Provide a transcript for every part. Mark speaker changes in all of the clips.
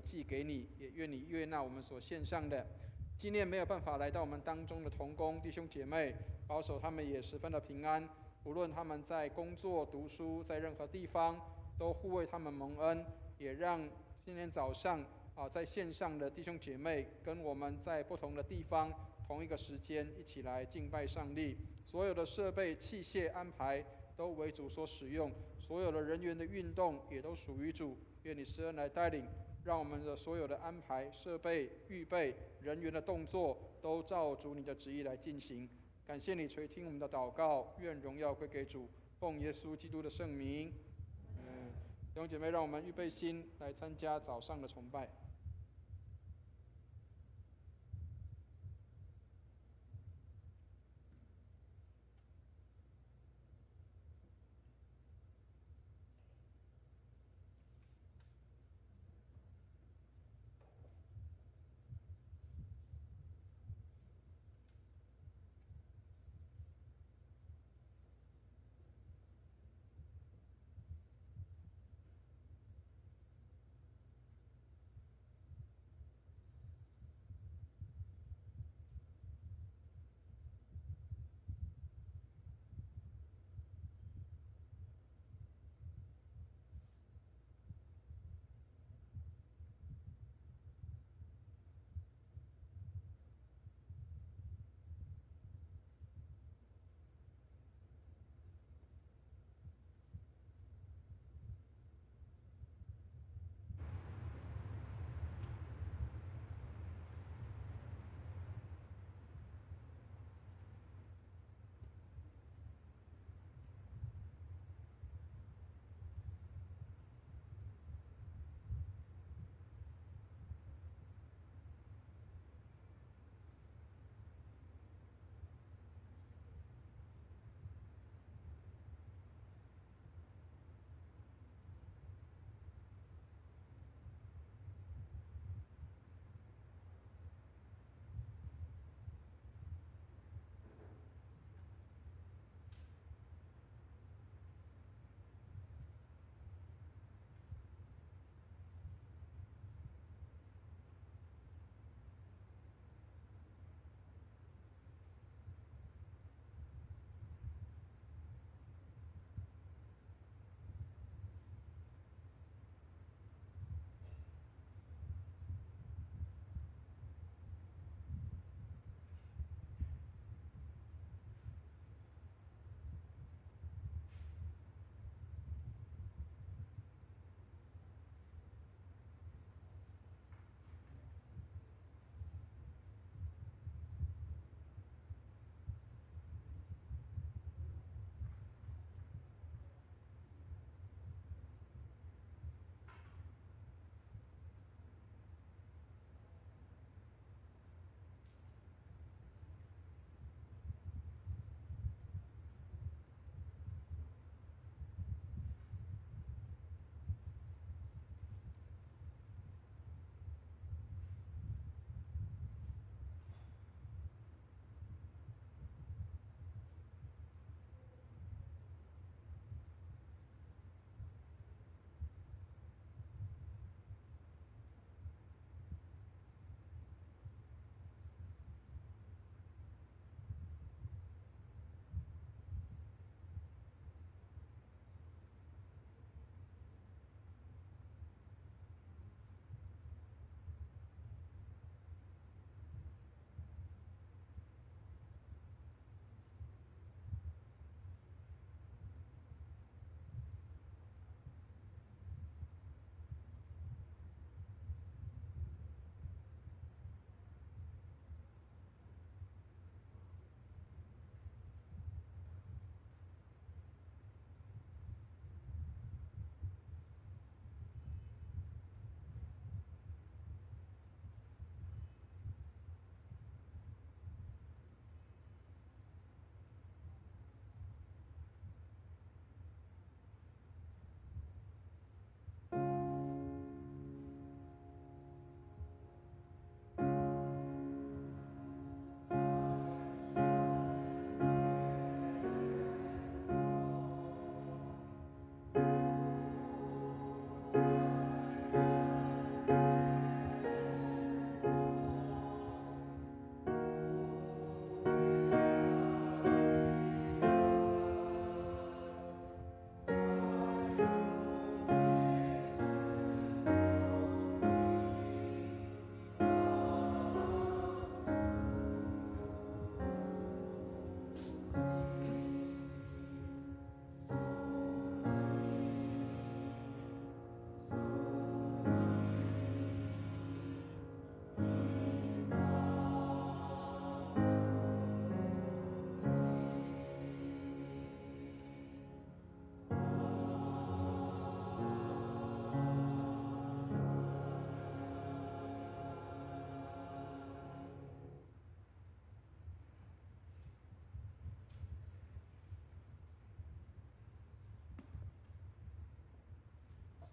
Speaker 1: 祭给你，也愿你悦纳我们所献上的。纪念没有办法来到我们当中的同工弟兄姐妹，保守他们也十分的平安，无论他们在工作、读书，在任何地方，都护卫他们蒙恩，也让今天早上在线上的弟兄姐妹跟我们在不同的地方同一个时间一起来敬拜上帝。所有的设备器械安排都为主所使用，所有的人员的运动也都属于主。愿你施恩来带领，让我们的所有的安排、设备、预备、人员的动作都照主你的旨意来进行。感谢你垂听我们的祷告，愿荣耀归给主，奉耶稣基督的圣名。弟兄姐妹，让我们预备心来参加早上的崇拜。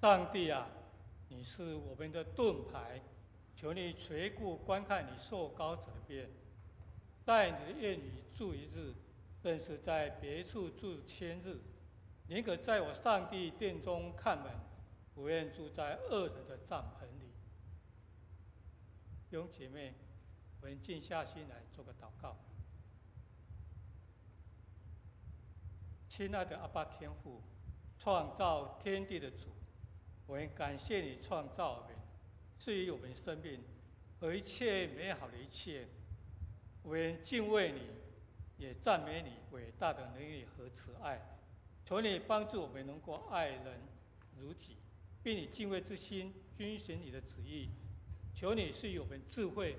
Speaker 2: 上帝啊，你是我们的盾牌，求你垂顾观看你受膏者的便，在你的院里住一日，正是在别处住千日。宁可在我上帝殿中看门，不愿住在恶人的帐篷里。弟兄姐妹，我们静下心来做个祷告。亲爱的阿爸天父，创造天地的主，我们感谢你创造我们，赐予我们生命和一切美好的一切。我们敬畏你，也赞美你伟大的能力和慈爱。求你帮助我们能够爱人如己，并以敬畏之心遵循你的旨意。求你赐予我们智慧、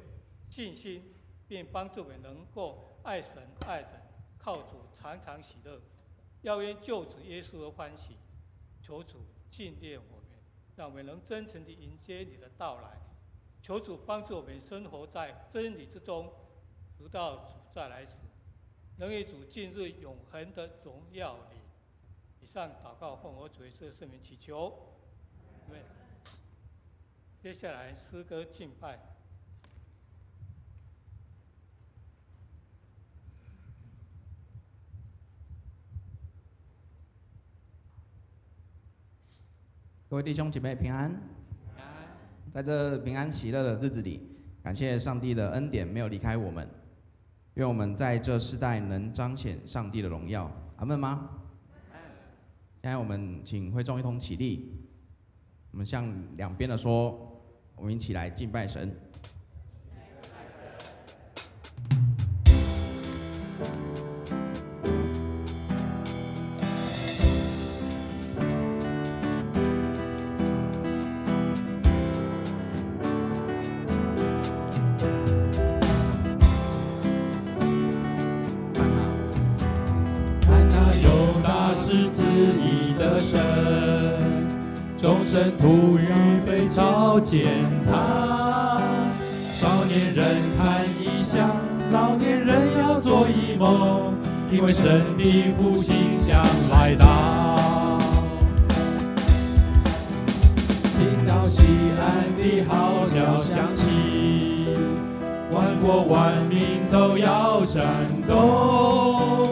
Speaker 2: 信心，并帮助我们能够爱神爱人，靠主常常喜乐。要因救主耶稣而欢喜。求主纪念我们，让我们能真诚地迎接你的到来。求主帮助我们生活在真理之中，直到主再来时，能与主进入永恒的荣耀里。以上祷告奉我主耶稣的圣名祈求，阿们。接下来诗歌敬拜。
Speaker 3: 各位弟兄姐妹平安。
Speaker 2: 平安。
Speaker 3: 在这平安喜乐的日子里，感谢上帝的恩典没有离开我们，愿我们在这世代能彰显上帝的荣耀。阿们吗？现在我们请会众一同起立，我们向两边的说，我们一起来敬拜神。
Speaker 4: 众生徒预备朝见他，少年人看异象，老年人要做异梦，因为神的复兴将来到。听到西安的号角响起，万国万民都要闪动。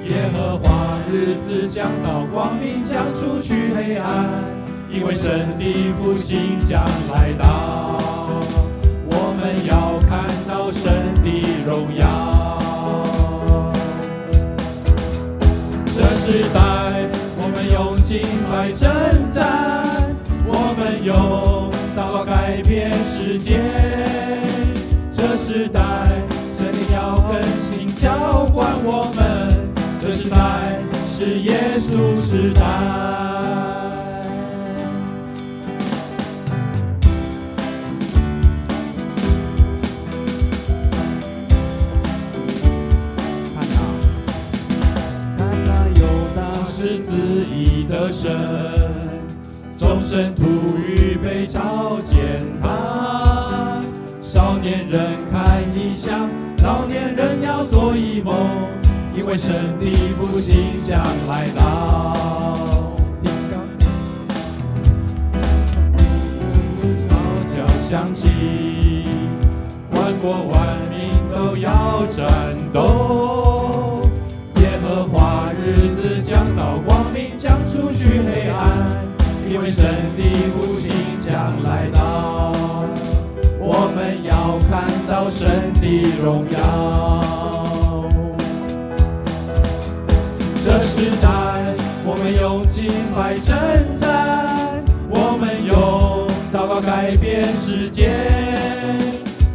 Speaker 4: 耶和华日子将到，光明将除去黑暗，因为神的复兴将来到。我们要看到神的荣耀。这时代我们用敬拜征战，我们用祷告改变世界。这时代神灵要更新浇灌我们，这时代是耶稣时代。看那有大十字义的神，众生徒预备朝见他。少年人看异象，老年人要做异梦，因为神的复兴将来到。号角响起，万国万民都要战斗。耶和华日子将到，光明将除去黑暗，因为神的复兴将来到。我们要看到神的荣耀。这时代我们用敬拜征战，我们用祷告改变世界。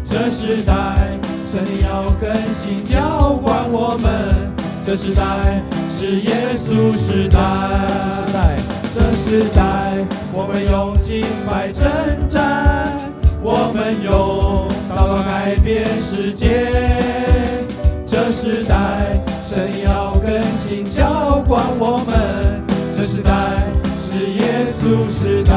Speaker 4: 这时代神灵要更新浇灌我们，这时代是耶稣时代。这时代我们用敬拜征战，我们用祷告改变世界。这时代神要更新浇灌我们，这时代是耶稣时代。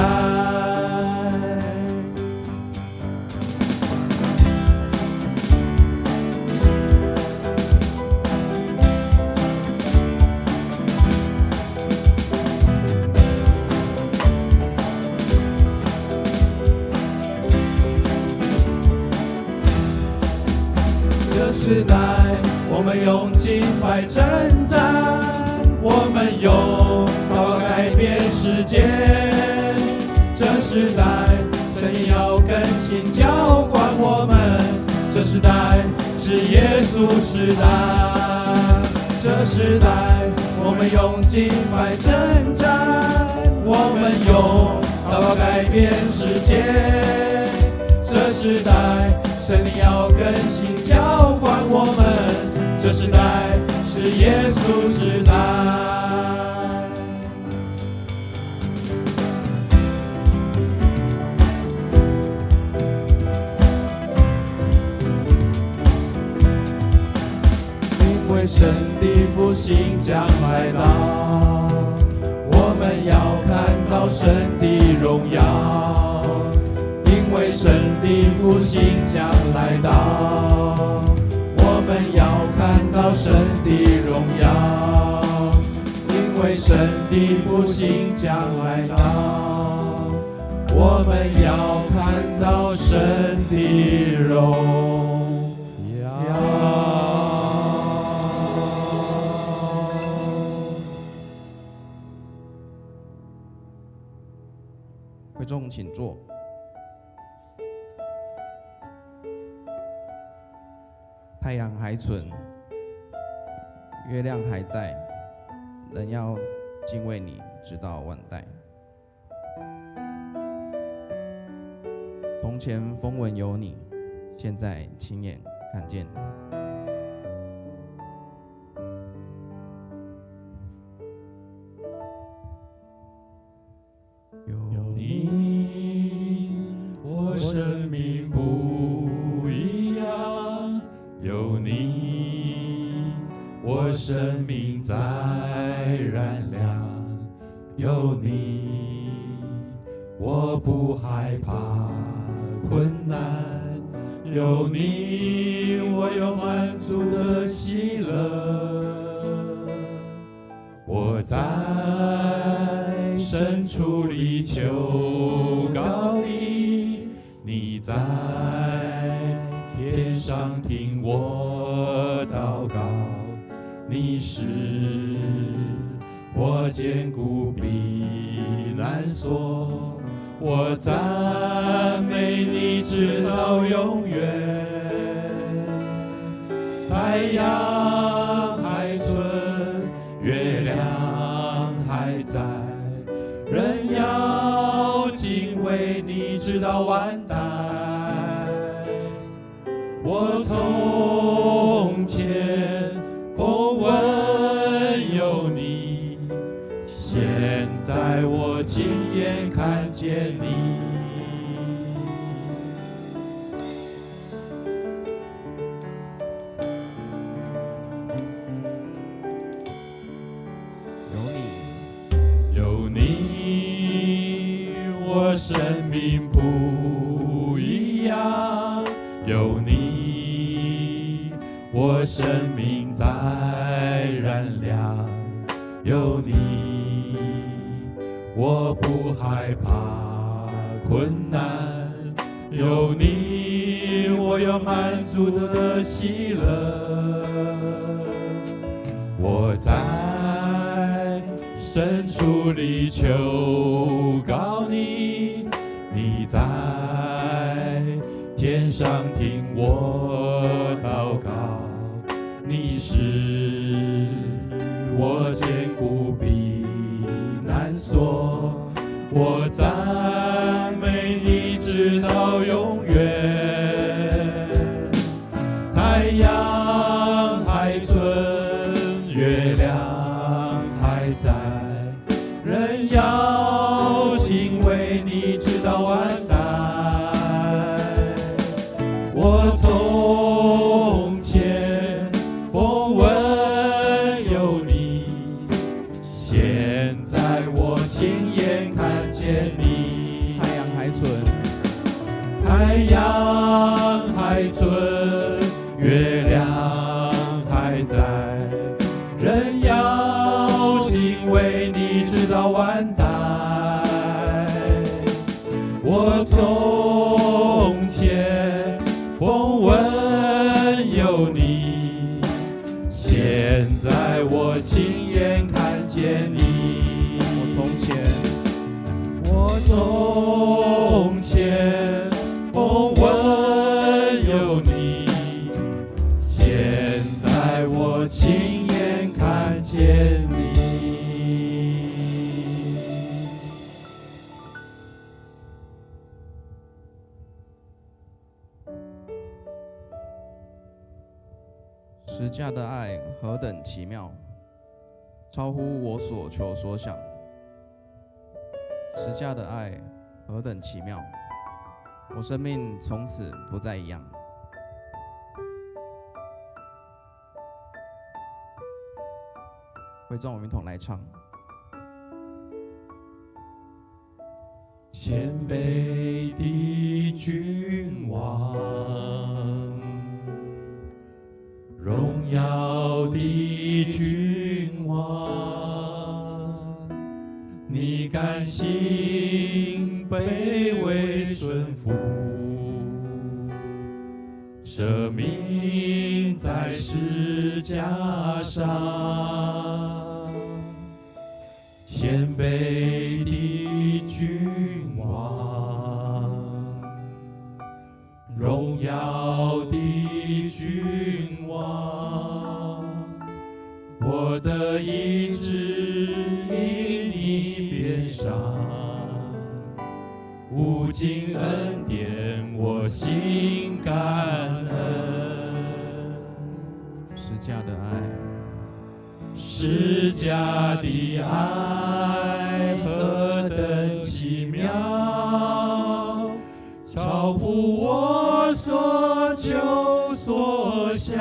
Speaker 4: 这时代我们用敬拜征战，我们用祷告改变世界。这时代神灵要更新浇灌我们，这时代是耶稣时代。这时代我们用敬拜征战，我们用祷告改变世界。这时代神灵要更新浇灌我们，这时代是耶稣时代。因为神的复兴将来到，我们要看到神的荣耀。因为神的复兴将来到，我们要看到神的荣耀。因为神的复兴将来到，我们要看到神的荣耀。
Speaker 3: 会众请坐。太阳还存，月亮还在，人要敬畏你，直到万代。从前风闻有你，现在亲眼看见你。
Speaker 4: 有你，我生命不一样。有你，我生命在燃亮。有你，我不害怕困难。有你，我有满足的喜乐。我在深处里求告你，你在天上听我祷告。你是我坚固避难所，我赞美你直到永远。太阳还存，月亮还在，人要敬畏你直到万代。我从前风闻有你，现在我亲眼看见你。有你，我生命不一样。有你，我生命在燃亮。有你，我不害怕困难。有你，我有满足的喜乐。我在深处里求告你，你在天上听我祷告。你是我坚固避难所，我赞美你直到永远。太阳还存，月亮还在，人要敬畏你直到万代。我从前风闻有你，现在我亲眼看见你。
Speaker 3: 太阳还存，
Speaker 4: 太阳还存，月亮还在，人要敬畏你直到万代。我从前风闻有你，
Speaker 3: 十架的爱何等奇妙，超乎我所求所想。十架的爱何等奇妙，我生命从此不再一样。会众我们一同来唱。
Speaker 4: 谦卑的君王，荣耀的君王，你甘心卑微顺服，舍命在十架上，谦卑的君王，荣耀的君王，我的意志因你变伤，无尽恩典我心感恩。
Speaker 3: 十架的爱，
Speaker 4: 十架的爱何等奇妙，超乎我所求所想，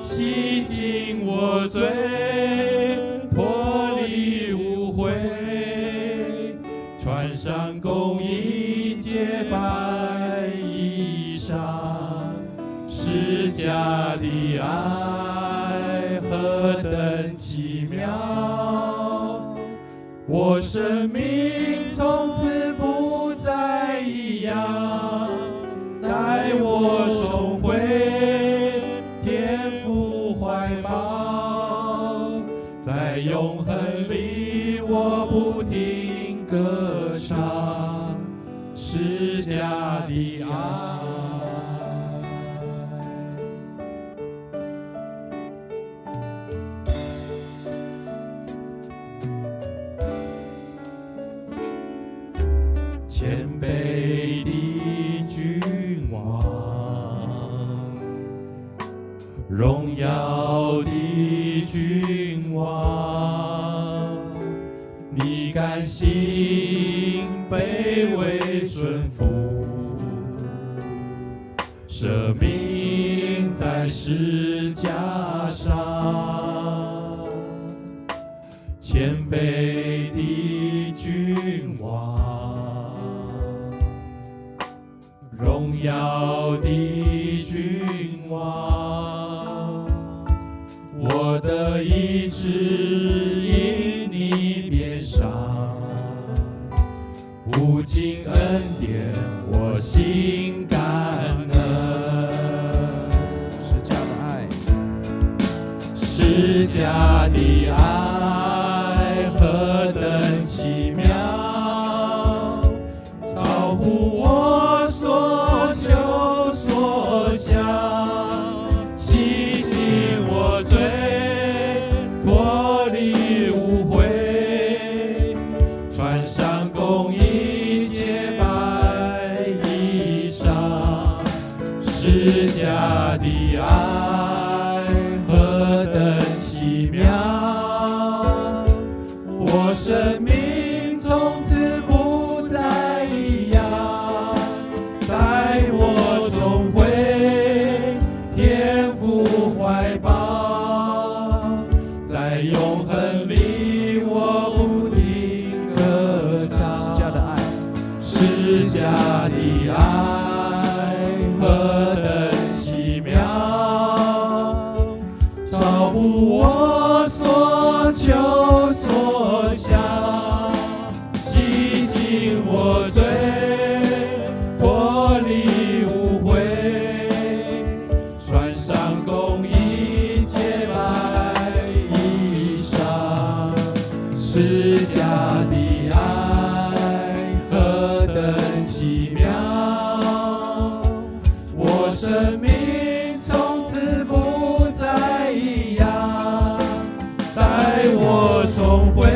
Speaker 4: 洗净我罪，脱离污秽，穿上公义洁白衣裳。十架的爱何等奇妙，我生命从此不再一样，带我重回天父怀抱，在永恒里我不停歌唱十架的爱。谦卑的君王，荣耀的君王，你甘心卑微顺服，舍命在十架上，谦卑的君王，荣耀的君王，我的意志因你变伤，无尽恩典我心感恩。
Speaker 3: 十架的爱，
Speaker 4: 十架的爱何等奇妙，超乎我所求所想，洗净我罪，脱离污秽，穿上公义洁白衣裳。十架的爱何等奇妙，我生命从此不再一样，带我重回天父怀抱，在永恒里我不停歌唱。
Speaker 3: 十架的爱，
Speaker 4: 十架的爱何等奇妙，超乎我所求所想，洗净我罪，脱离污秽，穿上公义洁白衣裳。十架的爱何等奇妙，我生命从此不再一样，带我重回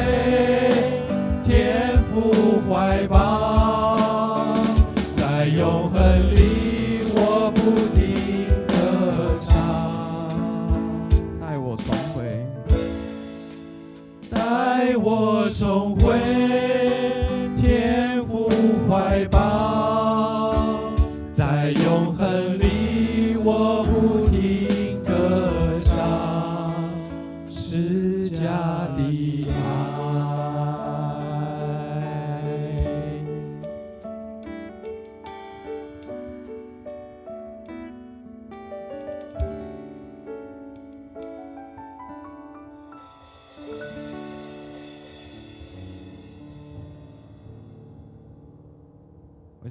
Speaker 4: 天父怀抱，在永恒里我不停歌唱。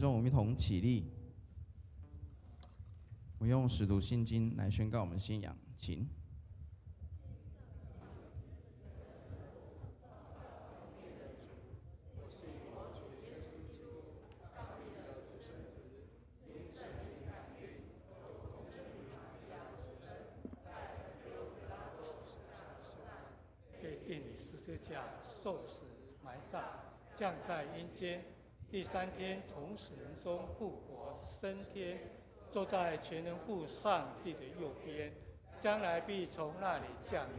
Speaker 3: 众，我们一同起立，我用使徒信经来宣告我们信仰，请。
Speaker 2: 被钉于十字架，受死，埋葬，降在阴间，第3天从死人中复活，升天，坐在全能父上帝的右边，将来必从那里降临，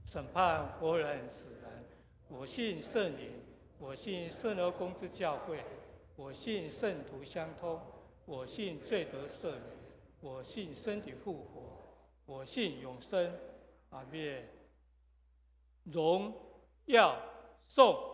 Speaker 2: 审判活人死人。我信圣灵，我信圣而公之教会，我信圣徒相通，我信罪得赦免，我信身体复活，我信永生。阿们。荣耀颂。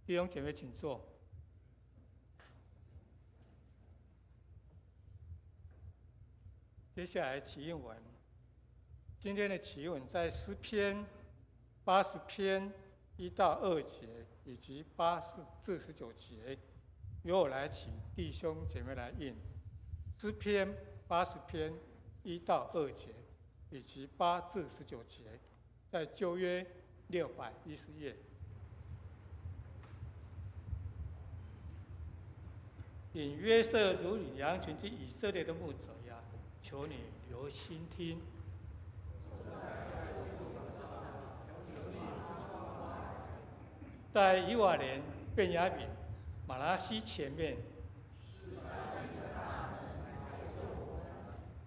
Speaker 2: 弟兄姐妹，请坐。接下来祈应文，今天的祈文在诗篇80篇1到2节，以及8至19节，由我来祈，弟兄姐妹来应。诗篇80篇1到2节，以及8至19节，在旧约610页。引约瑟如领羊群之以色列的牧者呀，求你留心听。在以瓦莲、便雅悯、马拉西前面，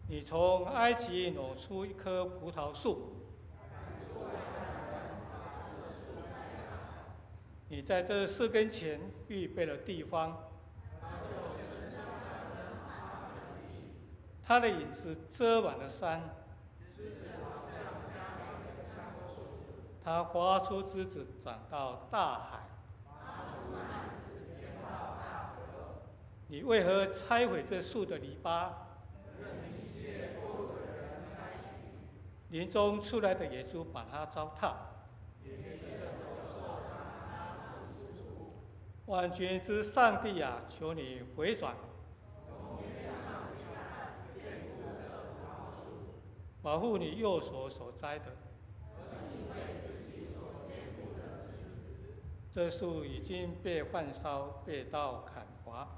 Speaker 2: 你从埃及挪出一棵葡萄树，你在这4根前预备了地方。它的影子遮满了山，它发出枝子长到大海。你为何拆毁这树的篱笆？林中出来的野猪把它糟蹋。万军之上帝啊，求你回转。保护你右手所栽的，这树已经被焚烧，被刀砍伐。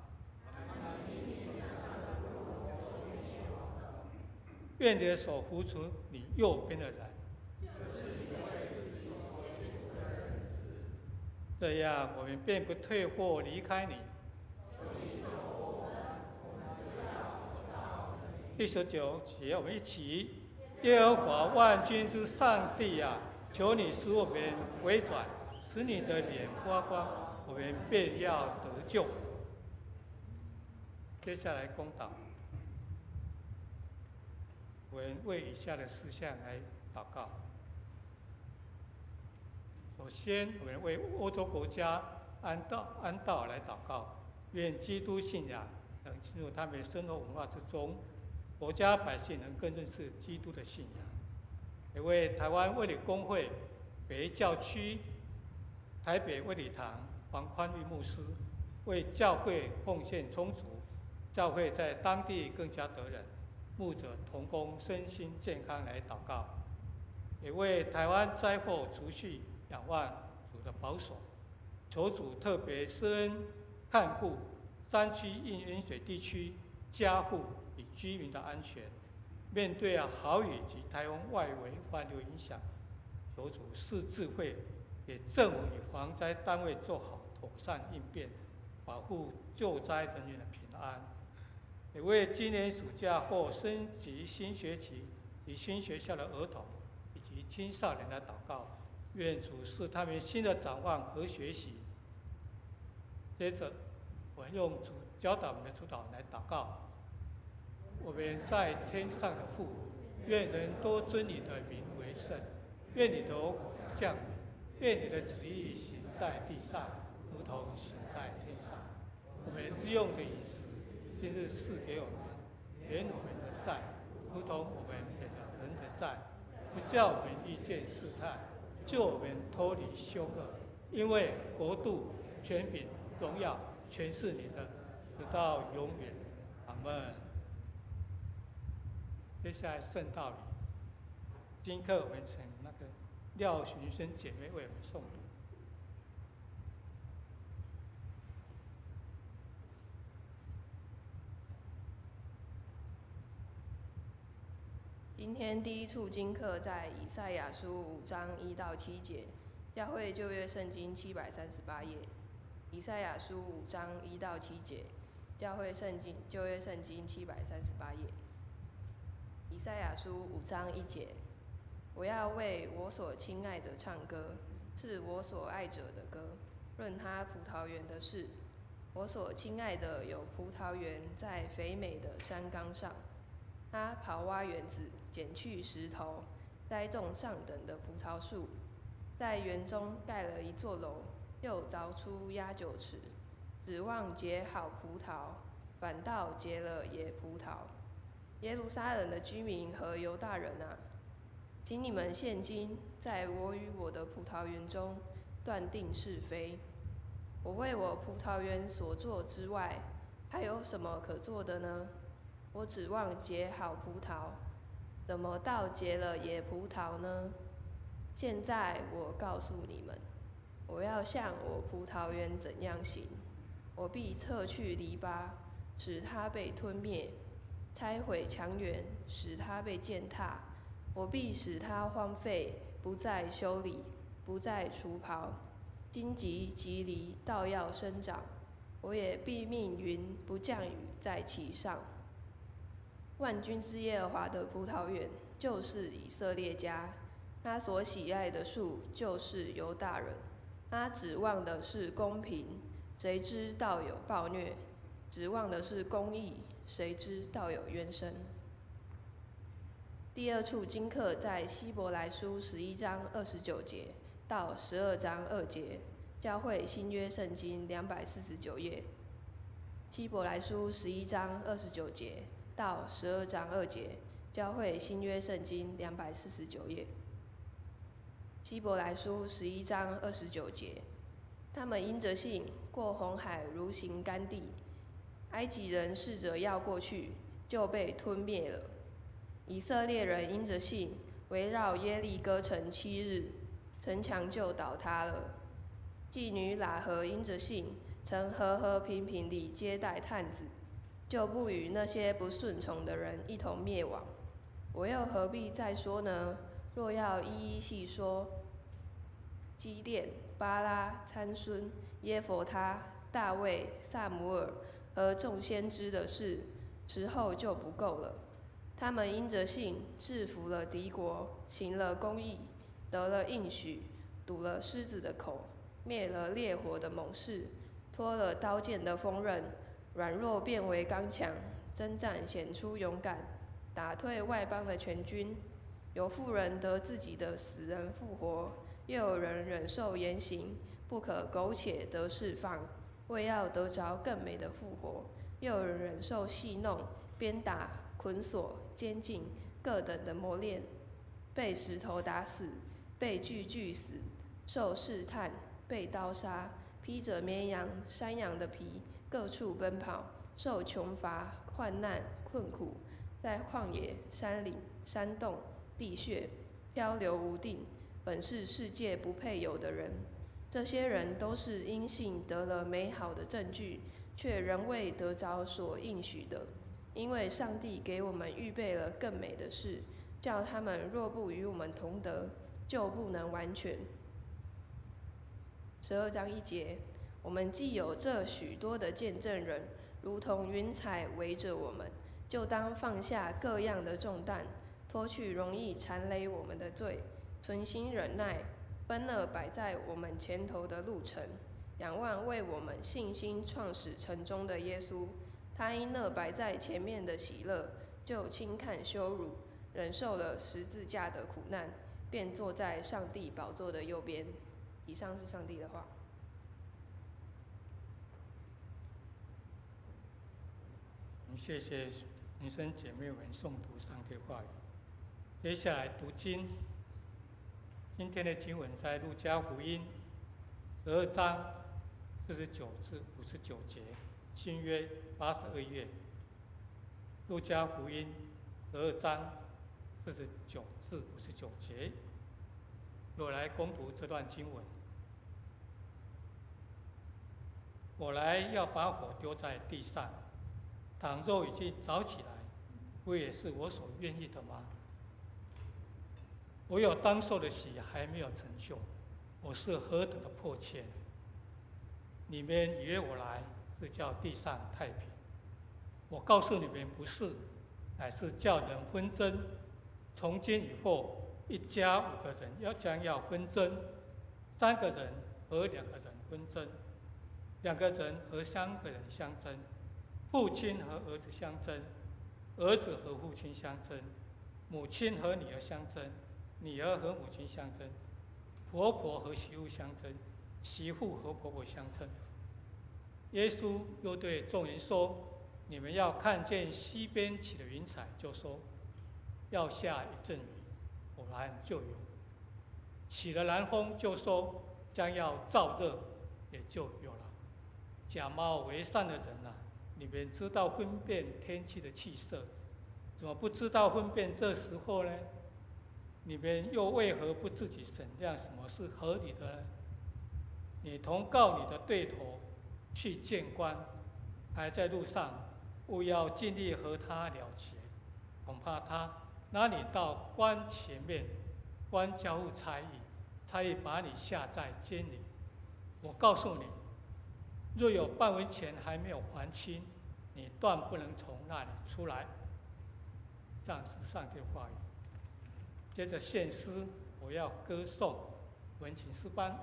Speaker 2: 愿你的手扶持你右边的人，这样我们便不退或离开你。第19节，我们一起。耶和华万军之上帝啊，求你使我们回转，使你的脸发光，我们便要得救。接下来公祷，我们为以下的事项来祷告。首先，我们为欧洲国家安道来祷告，愿基督信仰能进入他们生活文化之中。国家百姓能更认识基督的信仰，也为台湾卫理公会北教区台北卫理堂黄宽裕牧师为教会奉献充足，教会在当地更加得人，牧者同工身心健康来祷告，也为台湾灾祸除去，仰望主的保守，求主特别施恩看顾山区淹水地区家户与居民的安全。面对豪雨及台风外围环流影响，求主赐智慧，给政府与防灾单位做好妥善应变，保护救灾人员的平安。也为今年暑假或升级新学期及新学校的儿童以及青少年来祷告，愿主赐他们新的展望和学习。接着，我用主教导我们的主导来祷告。我们在天上的父，愿人都尊你的名为圣，愿你的国降临，愿你的旨意行在地上，如同行在天上。我们日用的饮食，今日赐给我们，免我们的债，如同我们免了人的债，不叫我们遇见试探，救我们脱离凶恶。因为国度、权柄、荣耀，全是你的，直到永远。阿们。接下来圣道礼，今课我们请那个廖寻轩姐妹为我们诵读。
Speaker 5: 今天第一处经课在以赛亚书5章1到7节，教会旧约圣经738页。以赛亚书5章1到7节，教会旧约圣经738页。以赛亚书5章1节，我要为我所亲爱的唱歌，是我所爱者的歌，论他葡萄园的事。我所亲爱的有葡萄园在肥美的山冈上，他刨挖园子，剪去石头，栽种上等的葡萄树，在园中盖了一座楼，又凿出压酒池，指望结好葡萄，反倒结了野葡萄。耶路撒冷的居民和犹大人啊，请你们现今在我与我的葡萄园中断定是非。我为我葡萄园所做之外，还有什么可做的呢？我指望结好葡萄，怎么倒结了野葡萄呢？现在我告诉你们，我要向我葡萄园怎样行，我必撤去篱笆，使它被吞灭；拆毁墙垣，使它被践踏。我必使它荒废，不再修理，不再除刨。荆棘蒺藜倒要生长，我也必命云不降雨在其上。万军之耶和华的葡萄园就是以色列家，他所喜爱的树就是犹大人。他指望的是公平，谁知道有暴虐；指望的是公义，谁知道有冤声。第二处经课在希伯来书11章29节到12章2节，教会新约圣经249页。希伯来书11章29节到12章2节，教会新约圣经249页。希伯来书11章29节，他们因着信过红海如行干地，埃及人试着要过去，就被吞灭了。以色列人因着信围绕耶利哥城7日，城墙就倒塌了。妓女喇合因着信曾和和平平地接待探子，就不与那些不顺从的人一同灭亡。我又何必再说呢？若要一一细说，基甸、巴拉、参孙、耶弗他、大卫、撒母耳和众先知的事，时候就不够了。他们因着信制服了敌国，行了公义，得了应许，堵了狮子的口，灭了烈火的猛士，脱了刀剑的锋刃，软弱变为刚强，征战显出勇敢，打退外邦的全军。有妇人得自己的死人复活，又有人忍受严刑，不可苟且得释放，为要得着更美的复活。又有人忍受戏弄、鞭打、捆锁、监禁各等的磨练，被石头打死，被锯死，受试探，被刀杀，披着绵羊、山羊的皮，各处奔跑，受穷乏、患难、困苦，在旷野、山岭、山洞、地穴漂流无定，本是世界不配有的人。这些人都是因信得了美好的证据，却仍未得着所应许的。因为上帝给我们预备了更美的事，叫他们若不与我们同得，就不能完全。12章1节，我们既有这许多的见证人，如同云彩围着我们，就当放下各样的重担，脱去容易缠累我们的罪，存心忍耐，奔了摆在我们前头的路程，仰望为我们信心创始成终的耶稣。他因那摆在前面的喜乐，就轻看羞辱，忍受了十字架的苦难，便坐在上帝宝座的右边。以上是上帝的话。
Speaker 2: 谢谢女生姐妹们诵读上帝话语。接下来读经，今天的经文在路加福音12章49至59节，新约82页。路加福音12章49至59节，我来攻读这段经文。我来要把火丢在地上，倘若已经着起来，不也是我所愿意的吗？我有当受的喜还没有成就，我是何等的迫切！你们以为我来是叫地上太平，我告诉你们，不是，乃是叫人纷争。从今以后，一家5个人将要纷争，3个人和2个人纷争，2个人和3个人相争，父亲和儿子相争，儿子和父亲相争，母亲和女儿相争，女儿和母亲相争，婆婆和媳妇相争，媳妇和婆婆相争。耶稣又对众人说：“你们要看见西边起的云彩，就说要下一阵雨，果然就有；起了南风，就说将要燥热，也就有了。假冒为善的人啊，你们知道分辨天气的气色，怎么不知道分辨这时候呢？你们又为何不自己审量什么是合理的呢？你同告你的对头去见官，还在路上，务要尽力和他了结，恐怕他拿你到官前面，官交付差役，差役把你下在监里。我告诉你，若有半文钱还没有还清，你断不能从那里出来。”上是上帝的话语。接着献诗，我要歌颂文琴诗班。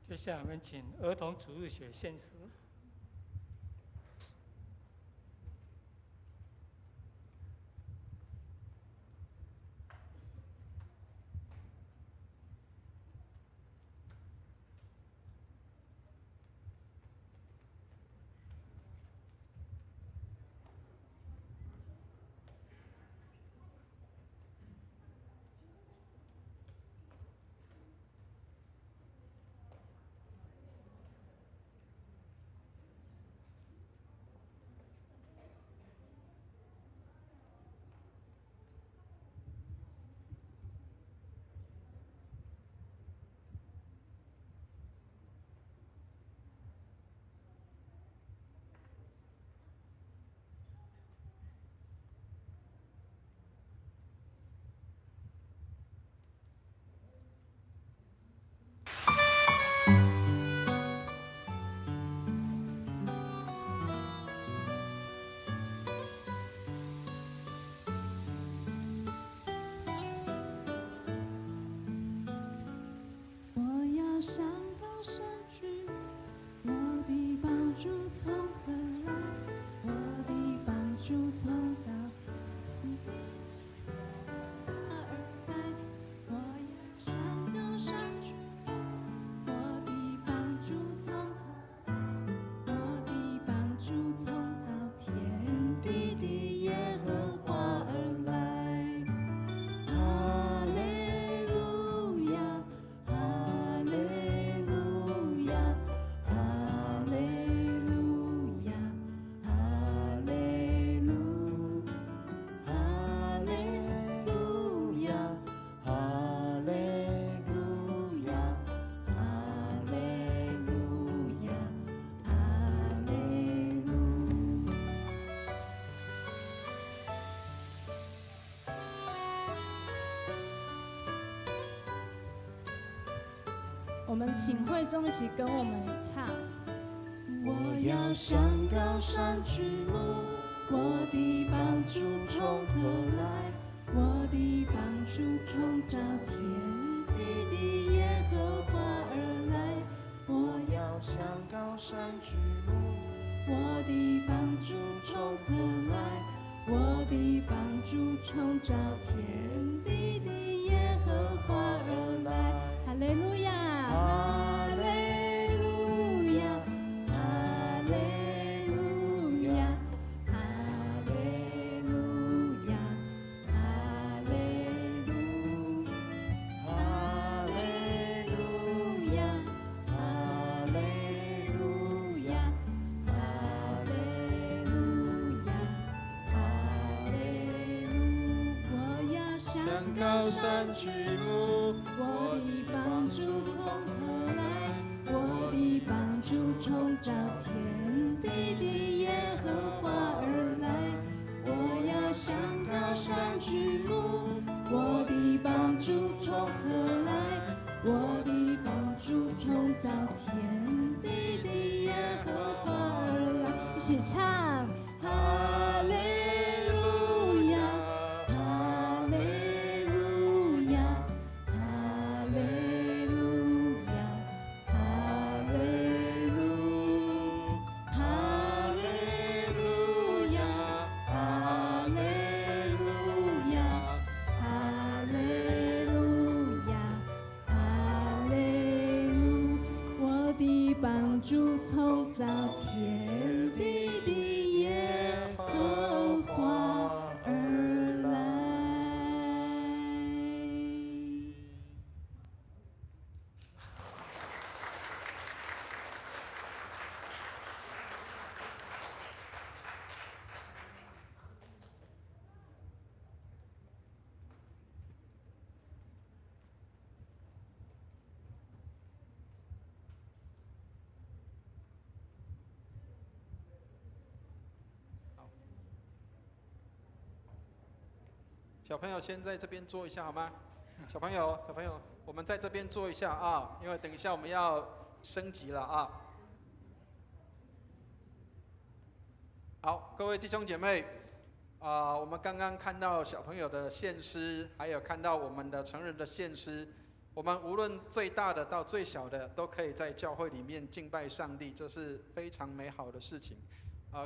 Speaker 2: 接下来我们请儿童主日学献诗。
Speaker 6: 上高山去，我的帮助从何来？我的帮助从造天地而来。我要上高山去，我的帮助从何来？我的帮助从造天地的耶和华而来。我们请会众一起跟我们唱。我要向高山举目，我的帮助从何来？我的帮助从造天地的耶和华而来。我要向高山举目，我的帮助从何来？我的帮助从造天地的耶和华而来。哈利路亚。哈利路亚，哈利路亚，哈利路亚，哈利路，哈利路亚，哈利路亚，哈利路亚，哈利路。我要向高山举目，我的帮助从何来？我的帮助从造天地的耶和华而来。我要向高山举目，我的帮助从何来？我的帮助从造天地的耶和华而来。一起唱，哈利路亚，哈利路亚，哈利路亚，哈利路，哈利路亚，哈利路亚，哈利路亚，哈利路。我的帮助从造天地的耶和华而来。
Speaker 1: 小朋友先在这边坐一下好吗？小朋友，我们在这边坐一下啊，因为等一下我们要升级了啊。好，各位弟兄姐妹，我们刚刚看到小朋友的献诗，还有看到我们的成人的献诗，我们无论最大的到最小的，都可以在教会里面敬拜上帝，这是非常美好的事情。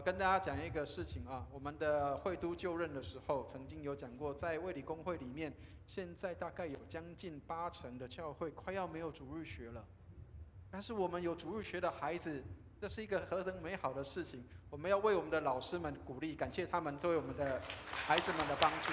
Speaker 1: 跟大家讲一个事情啊，我们的会督就任的时候，曾经有讲过，在卫理公会里面，现在大概有将近80%的教会快要没有主日学了。但是我们有主日学的孩子，这是一个何等美好的事情！我们要为我们的老师们鼓励，感谢他们对我们的孩子们的帮助。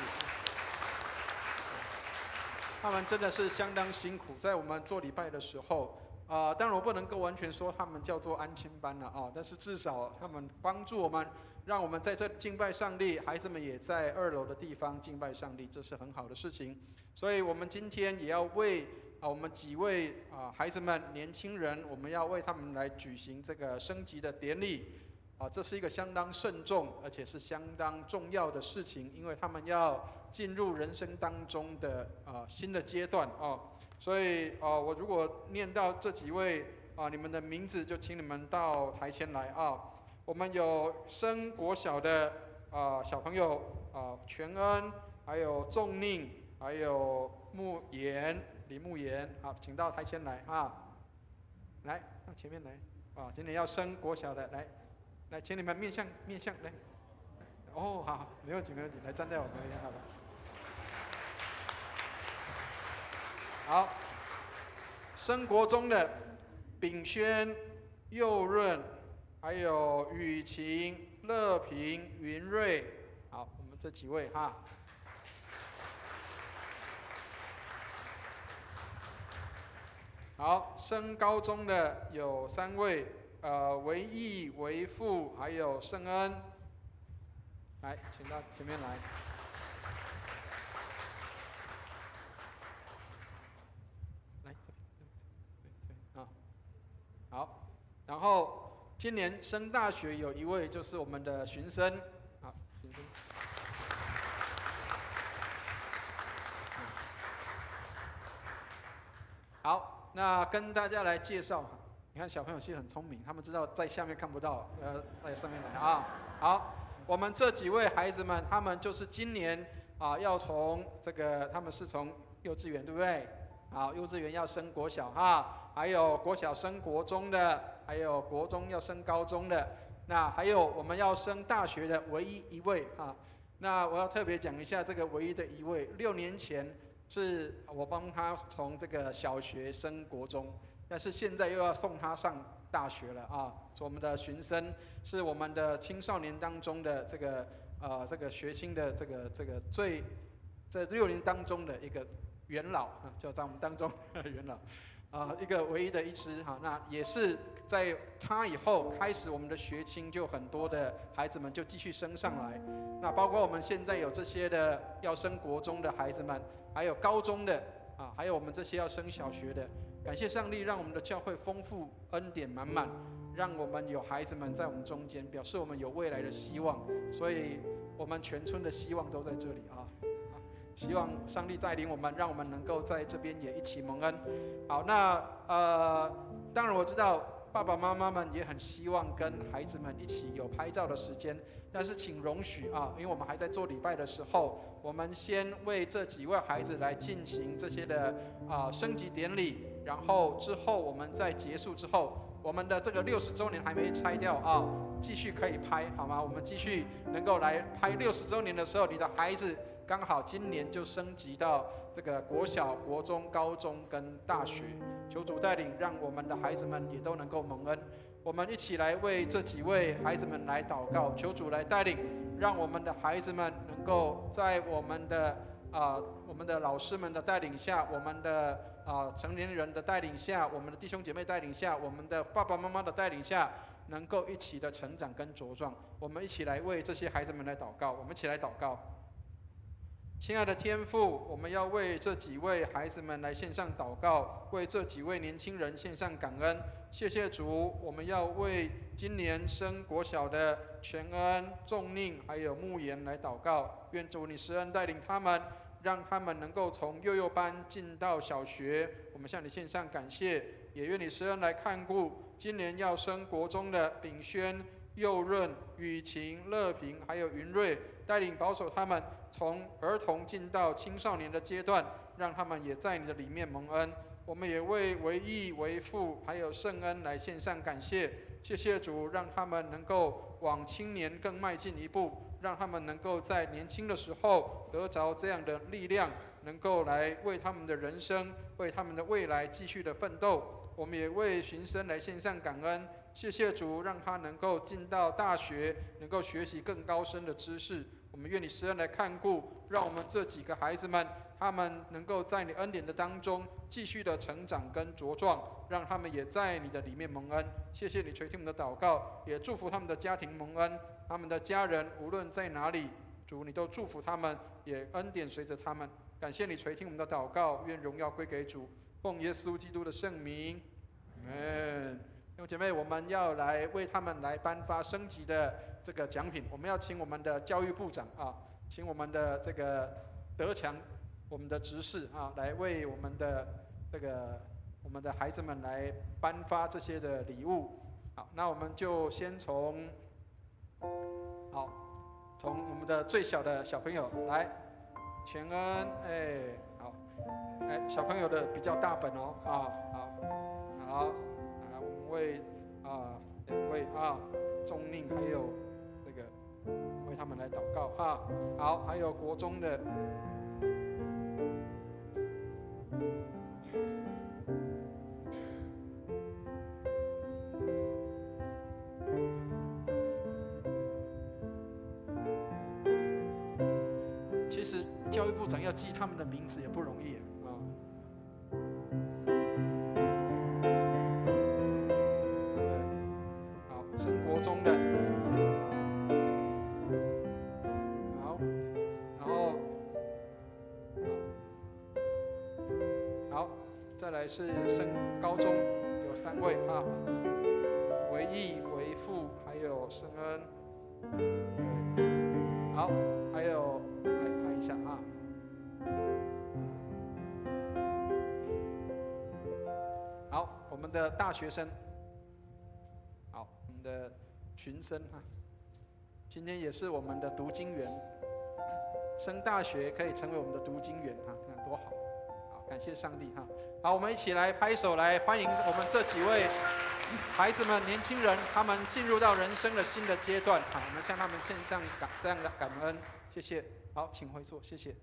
Speaker 1: 他们真的是相当辛苦，在我们做礼拜的时候。当然我不能够完全说他们叫做安亲班了啊，但是至少他们帮助我们，让我们在这敬拜上帝，孩子们也在2楼的地方敬拜上帝，这是很好的事情。所以我们今天也要为我们几位孩子们、年轻人，我们要为他们来举行这个升级的典礼这是一个相当慎重而且是相当重要的事情，因为他们要进入人生当中的新的阶段所以我如果念到这几位你们的名字，就请你们到台前来我们有升国小的小朋友全恩，还有仲宁，还有李慕言，好，请到台前来来到前面来今年要升国小的来，请你们面向来。好，没问题，来站在我们那边好了。好，升国中的秉轩、佑润，还有雨晴、乐平、云瑞，好，我们这几位好，升高中的有3位，维义、维富，还有圣恩，来，请到前面来。好，然后今年升大学有一位就是我们的巡生，巡生。好，那跟大家来介绍，你看小朋友其实很聪明，他们知道在下面看不到，在上面来好，我们这几位孩子们，他们就是今年要从他们是从幼稚园，对不对？好，幼稚园要升国小还有国小升国中的，还有国中要升高中的，那还有我们要升大学的唯一一位那我要特别讲一下这个唯一的一位，6年前是我帮他从这个小学升国中，但是现在又要送他上大学了所以我们的巡生是我们的青少年当中的这个学青的这个这6年当中的一个元老就在我们当中元老。一个唯一的一支那也是在他以后开始，我们的学青就很多的孩子们就继续升上来。那包括我们现在有这些的要升国中的孩子们，还有高中的还有我们这些要升小学的。感谢上帝，让我们的教会丰富，恩典满满，让我们有孩子们在我们中间，表示我们有未来的希望。所以我们全村的希望都在这里希望上帝带领我们，让我们能够在这边也一起蒙恩。好，那当然我知道爸爸妈妈们也很希望跟孩子们一起有拍照的时间，但是请容许因为我们还在做礼拜的时候，我们先为这几位孩子来进行这些的升级典礼，然后之后我们在结束之后，我们的这个60周年还没拆掉继续可以拍好吗？我们继续能够来拍60周年的时候，你的孩子刚好今年就升级到这个国小、国中、高中跟大学，求主带领，让我们的孩子们也都能够蒙恩。我们一起来为这几位孩子们来祷告，求主来带领，让我们的孩子们能够在我们的老师们的带领下，我们的成年人的带领下，我们的弟兄姐妹带领下，我们的爸爸妈妈的带领下，能够一起的成长跟茁壮。我们一起来为这些孩子们来祷告，我们一起来祷告。亲爱的天父，我们要为这几位孩子们来献上祷告，为这几位年轻人献上感恩。谢谢主，我们要为今年升国小的全恩、仲宁还有慕言来祷告，愿主你施恩带领他们，让他们能够从幼幼班进到小学。我们向你献上感谢，也愿你施恩来看顾今年要升国中的秉轩、佑润、雨晴、乐平还有云瑞，带领保守他们从儿童进到青少年的阶段，让他们也在你的里面蒙恩。我们也为为义、为父还有圣恩来献上感谢。谢谢主，让他们能够往青年更迈进一步，让他们能够在年轻的时候得着这样的力量，能够来为他们的人生、为他们的未来继续的奋斗。我们也为寻生来献上感恩。谢谢主，让他能够进到大学，能够学习更高深的知识。我们愿你施恩来看顾，让我们这几个孩子们，他们能够在你恩典的当中继续的成长跟茁壮，让他们也在你的里面蒙恩。谢谢你垂听我们的祷告，也祝福他们的家庭蒙恩，他们的家人无论在哪里，主你都祝福他们，也恩典随着他们。感谢你垂听我们的祷告，愿荣耀归给主，奉耶稣基督的圣名，阿们。弟兄姐妹，我们要来为他们来颁发升级的这个奖品。我们要请我们的教育部长啊，请我们的这个德强，我们的执事啊，来为我们的我们的孩子们来颁发这些的礼物。好，那我们就先从我们的最小的小朋友来，全恩，好，小朋友的比较大本哦，好。为两位钟宁还有为他们来祷告好，还有国中的，其实教育部长要记他们的名字也不容易国中的，好，然后好，再来是升高中有3位为义、为父，还有圣恩，好，还有来拍一下好，我们的大学生。的群生今天也是我们的读经员，升大学可以成为我们的读经员看多好，好，感谢上帝好，我们一起来拍手来欢迎我们这几位孩子们、年轻人，他们进入到人生的新的阶段我们向他们献上这样的感恩，谢谢。好，请回座，谢谢。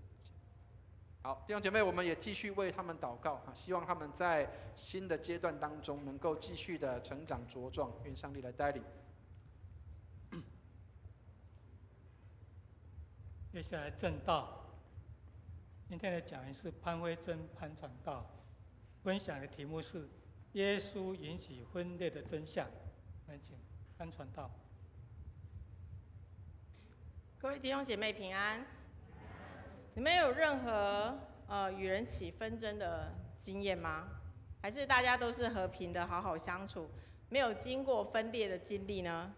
Speaker 1: 好，弟兄姐妹，我们也继续为他们祷告希望他们在新的阶段当中能够继续的成长茁壮，愿上帝来带领。
Speaker 2: 接下来正道，今天的讲员是潘慧珍潘传道，分享的题目是耶稣引起分裂的真相。来，请潘传道。
Speaker 7: 各位弟兄姐妹平安。你们有任何与人起纷争的经验吗？还是大家都是和平的好好相处，没有经过分裂的经历呢？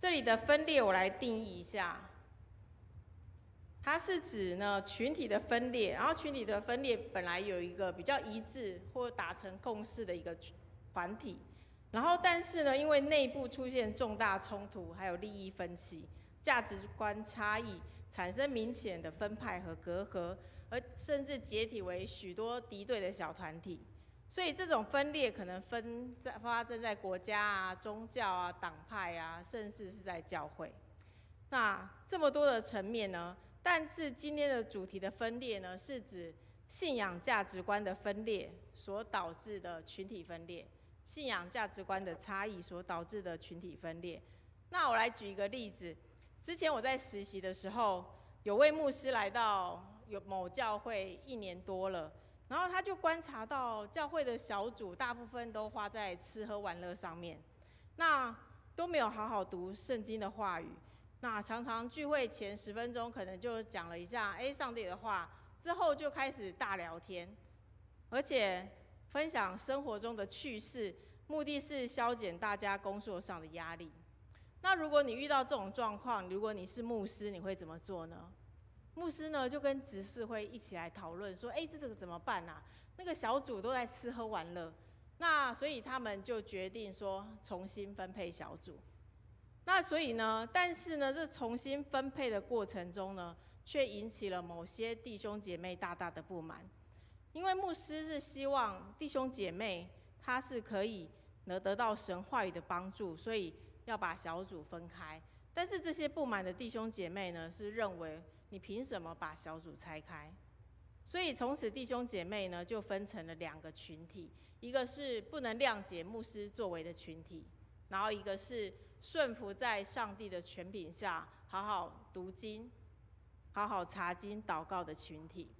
Speaker 7: 这里的分裂我来定义一下，它是指呢群体的分裂，然后群体的分裂本来有一个比较一致或达成共识的一个团体，然后但是呢因为内部出现重大冲突，还有利益分歧、价值观差异，产生明显的分派和隔阂，而甚至解体为许多敌对的小团体。所以这种分裂可能发生在国家宗教党派甚至是在教会。那这么多的层面呢？但是今天的主题的分裂呢，是指信仰价值观的分裂所导致的群体分裂，信仰价值观的差异所导致的群体分裂。那我来举一个例子。之前我在实习的时候，有位牧师来到某教会1年多了，然后他就观察到教会的小组大部分都花在吃喝玩乐上面，那都没有好好读圣经的话语，那常常聚会前10分钟可能就讲了一下上帝的话，之后就开始大聊天，而且分享生活中的趣事，目的是消减大家工作上的压力。那如果你遇到这种状况，如果你是牧师，你会怎么做呢？牧师呢就跟执事会一起来讨论说，这个怎么办啊？那个小组都在吃喝玩乐，那所以他们就决定说重新分配小组。那所以呢，但是呢，这重新分配的过程中呢，却引起了某些弟兄姐妹大大的不满。因为牧师是希望弟兄姐妹他是可以得到神话语的帮助，所以要把小组分开。但是这些不满的弟兄姐妹呢，是认为你凭什么把小组拆开？所以从此弟兄姐妹呢就分成了2个群体，一个是不能谅解牧师作为的群体，然后一个是顺服在上帝的权柄下，好好读经、好好查经、祷告的群体。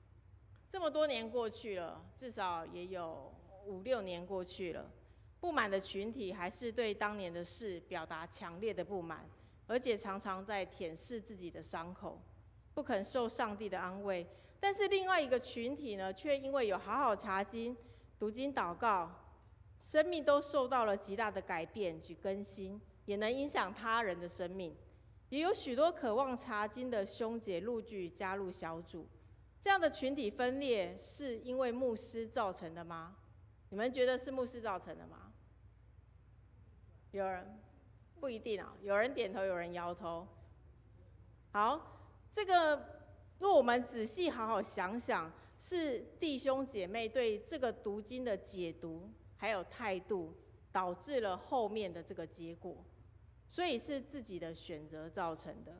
Speaker 7: 这么多年过去了，至少也有5、6年过去了，不满的群体还是对当年的事表达强烈的不满，而且常常在舔舐自己的伤口，不肯受上帝的安慰。但是另外一个群体呢，却因为有好好查经、读经、祷告，生命都受到了极大的改变与更新，也能影响他人的生命。也有许多渴望查经的兄姐陆续加入小组。这样的群体分裂是因为牧师造成的吗？你们觉得是牧师造成的吗？有人不一定啊，有人点头，有人摇头。好，这个若我们仔细好好想想，是弟兄姐妹对这个读经的解读还有态度，导致了后面的这个结果，所以是自己的选择造成的。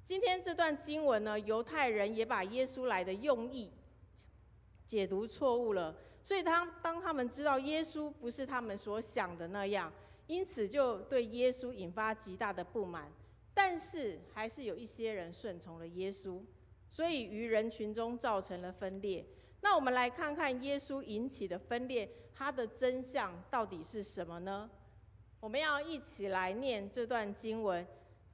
Speaker 7: 今天这段经文呢，犹太人也把耶稣来的用意解读错误了，所以当他们知道耶稣不是他们所想的那样，因此就对耶稣引发极大的不满。但是还是有一些人顺从了耶稣，所以于人群中造成了分裂。那我们来看看耶稣引起的分裂，它的真相到底是什么呢？我们要一起来念这段经文，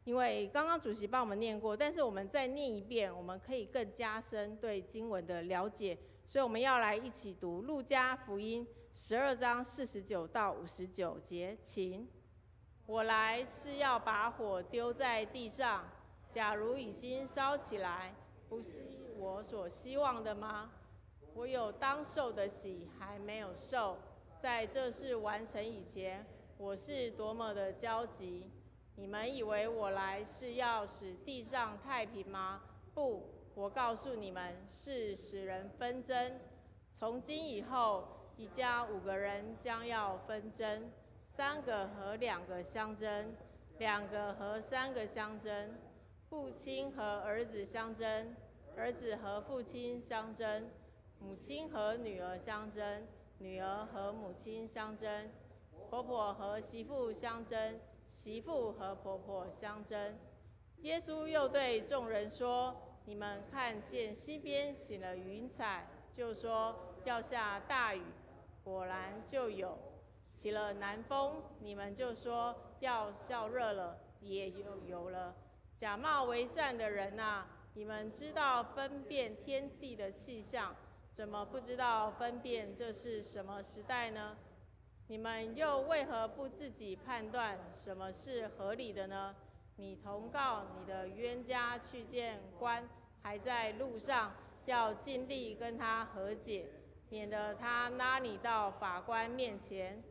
Speaker 7: 因为刚刚主席帮我们念过，但是我们再念一遍，我们可以更加深对经文的了解。所以我们要来一起读路加福音12章49到59节，请。我来是要把火丢在地上，假如已经烧起来，不是我所希望的吗？我有当受的喜还没有受，在这事完成以前，我是多么的焦急。你们以为我来是要使地上太平吗？不，我告诉你们，是使人纷争。从今以后，一家5个人将要纷争，3个和2个相争，2个和3个相争，父亲和儿子相争，儿子和父亲相争，母亲和女儿相争，女儿和母亲相争，婆婆和媳妇相争，媳妇和婆婆相争。耶稣又对众人说：你们看见西边起了云彩，就说要下大雨，果然就有；起了南风，你们就说要燥热了，也有了。假冒为善的人啊，你们知道分辨天地的气象，怎么不知道分辨这是什么时代呢？你们又为何不自己判断什么是合理的呢？你同告你的冤家去见官，还在路上，要尽力跟他和解，免得他拉你到法官面前，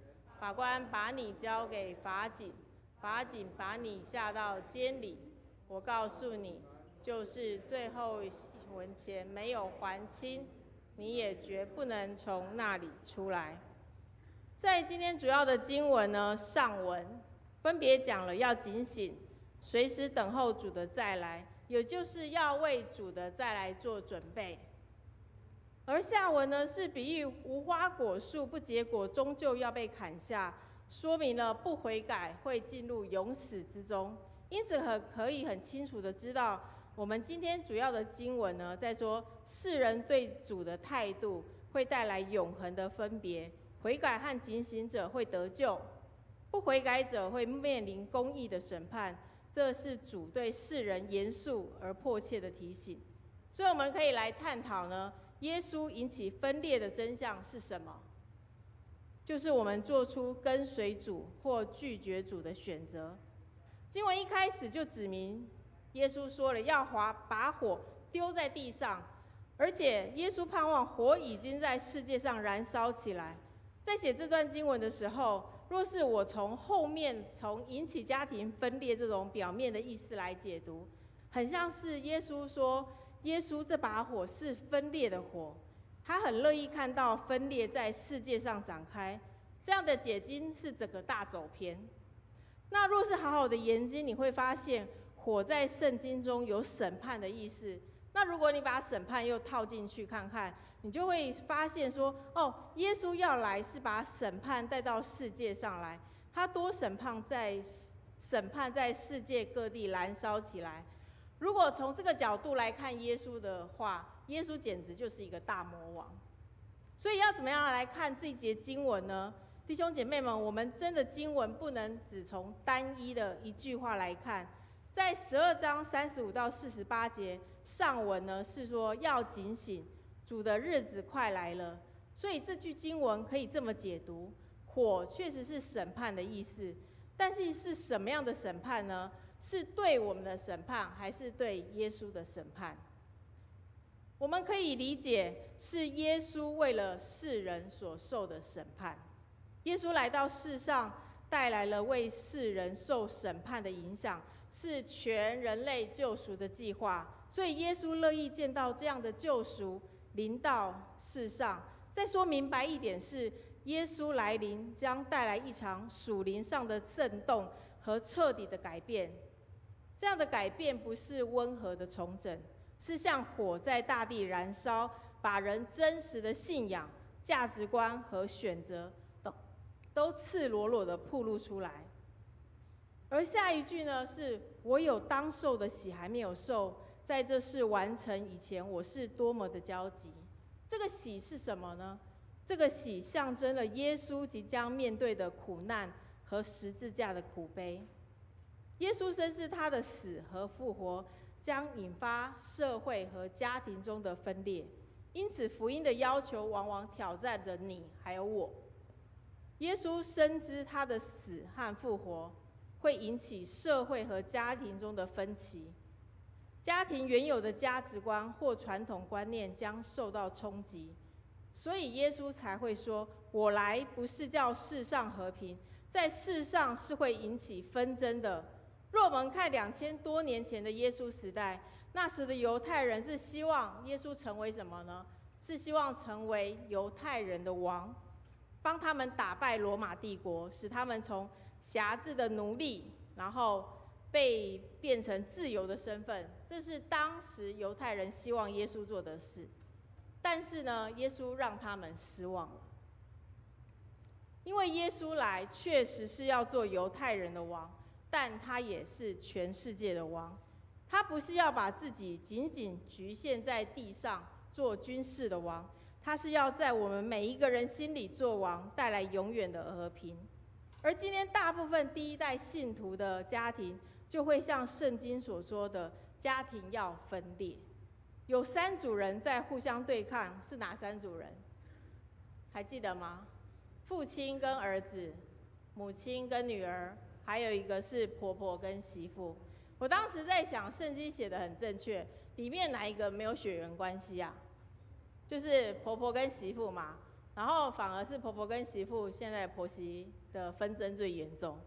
Speaker 7: 法官把你交给法警，法警把你下到监里。我告诉你，就是最后一文钱没有还清，你也绝不能从那里出来。在今天主要的经文呢，上文分别讲了要警醒，随时等候主的再来，也就是要为主的再来做准备。而下文呢，是比喻无花果树不结果，终究要被砍下，说明了不悔改会进入永死之中。因此可以很清楚的知道，我们今天主要的经文呢，在说世人对主的态度会带来永恒的分别。悔改和警醒者会得救，不悔改者会面临公义的审判。这是主对世人严肃而迫切的提醒。所以我们可以来探讨呢，耶稣引起分裂的真相是什么？就是我们做出跟随主或拒绝主的选择。经文一开始就指明，耶稣说了要把火丢在地上，而且耶稣盼望火已经在世界上燃烧起来。在写这段经文的时候，若是我从后面从引起家庭分裂这种表面的意思来解读，很像是耶稣说，耶稣这把火是分裂的火，他很乐意看到分裂在世界上展开。这样的解经是整个大走偏。那若是好好的研经，你会发现火在圣经中有审判的意思。那如果你把审判又套进去看看，你就会发现说，耶稣要来是把审判带到世界上来，他多审判在世界各地燃烧起来。如果从这个角度来看耶稣的话，耶稣简直就是一个大魔王。所以要怎么样来看这一节经文呢？弟兄姐妹们，我们真的经文不能只从单一的一句话来看。在12章35到48节上文呢，是说要警醒，主的日子快来了。所以这句经文可以这么解读：火确实是审判的意思，但是是什么样的审判呢？是对我们的审判，还是对耶稣的审判？我们可以理解是耶稣为了世人所受的审判。耶稣来到世上，带来了为世人受审判的影响，是全人类救赎的计划。所以耶稣乐意见到这样的救赎临到世上。再说明白一点是，耶稣来临将带来一场属灵上的震动和彻底的改变。这样的改变不是温和的重整，是像火在大地燃烧，把人真实的信仰、价值观和选择都赤裸裸的暴露出来。而下一句呢，是我有当受的喜还没有受，在这事完成以前，我是多么的焦急。这个喜是什么呢？这个喜象征了耶稣即将面对的苦难和十字架的苦悲。耶稣深知他的死和复活将引发社会和家庭中的分裂，因此福音的要求往往挑战着你还有我。耶稣深知他的死和复活会引起社会和家庭中的分歧，家庭原有的价值观或传统观念将受到冲击，所以耶稣才会说：“我来不是叫世上和平，在世上是会引起纷争的。”若我们看2000多年前的耶稣时代，那时的犹太人是希望耶稣成为什么呢？是希望成为犹太人的王，帮他们打败罗马帝国，使他们从辖制的奴隶，然后变成自由的身份。这是当时犹太人希望耶稣做的事。但是呢，耶稣让他们失望了，因为耶稣来确实是要做犹太人的王，但他也是全世界的王。他不是要把自己仅仅局限在地上做军事的王，他是要在我们每一个人心里做王，带来永远的和平。而今天大部分第一代信徒的家庭，就会像圣经所说的，家庭要分裂，有3组人在互相对抗。是哪3组人？还记得吗？父亲跟儿子，母亲跟女儿，还有一个是婆婆跟媳妇。我当时在想，圣经写得很正确，里面哪一个没有血缘关系啊？就是婆婆跟媳妇嘛，然后反而是婆婆跟媳妇现在婆媳的纷争最严重。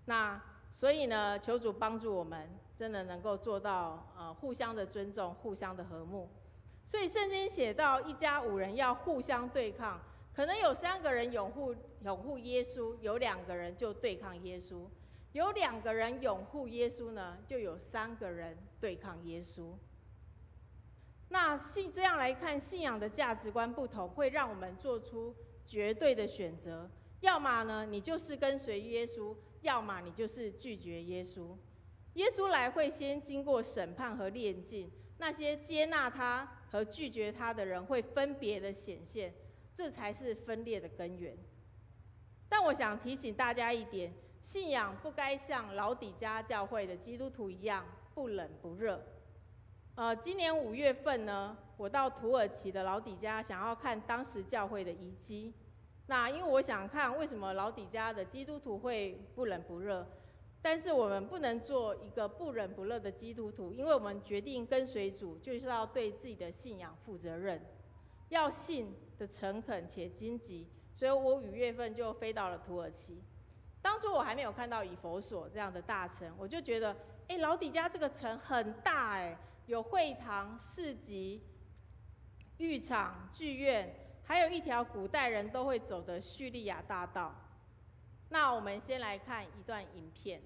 Speaker 7: 那所以呢，求主帮助我们，真的能够做到互相的尊重，互相的和睦。所以圣经写到一家5人要互相对抗，可能有3个人拥护耶稣，有2个人就对抗耶稣；有2个人拥护耶稣呢，就有3个人对抗耶稣。那这样来看，信仰的价值观不同，会让我们做出绝对的选择。要么呢，你就是跟随耶稣；要么你就是拒绝耶稣。耶稣来会先经过审判和炼净，那些接纳他和拒绝他的人会分别的显现，这才是分裂的根源。但我想提醒大家一点，信仰不该像老底嘉教会的基督徒一样不冷不热。今年5月份呢，我到土耳其的老底嘉，想要看当时教会的遗迹。那因为我想看为什么老底嘉的基督徒会不冷不热，但是我们不能做一个不冷不热的基督徒，因为我们决定跟随主，就是要对自己的信仰负责任，要信的诚恳且积极。所以我5月份就飞到了土耳其。当初我还没有看到以弗所这样的大城，我就觉得，老底嘉这个城很大有会堂、市集，浴场、剧院，还有一条古代人都会走的叙利亚大道。那我们先来看一段影片。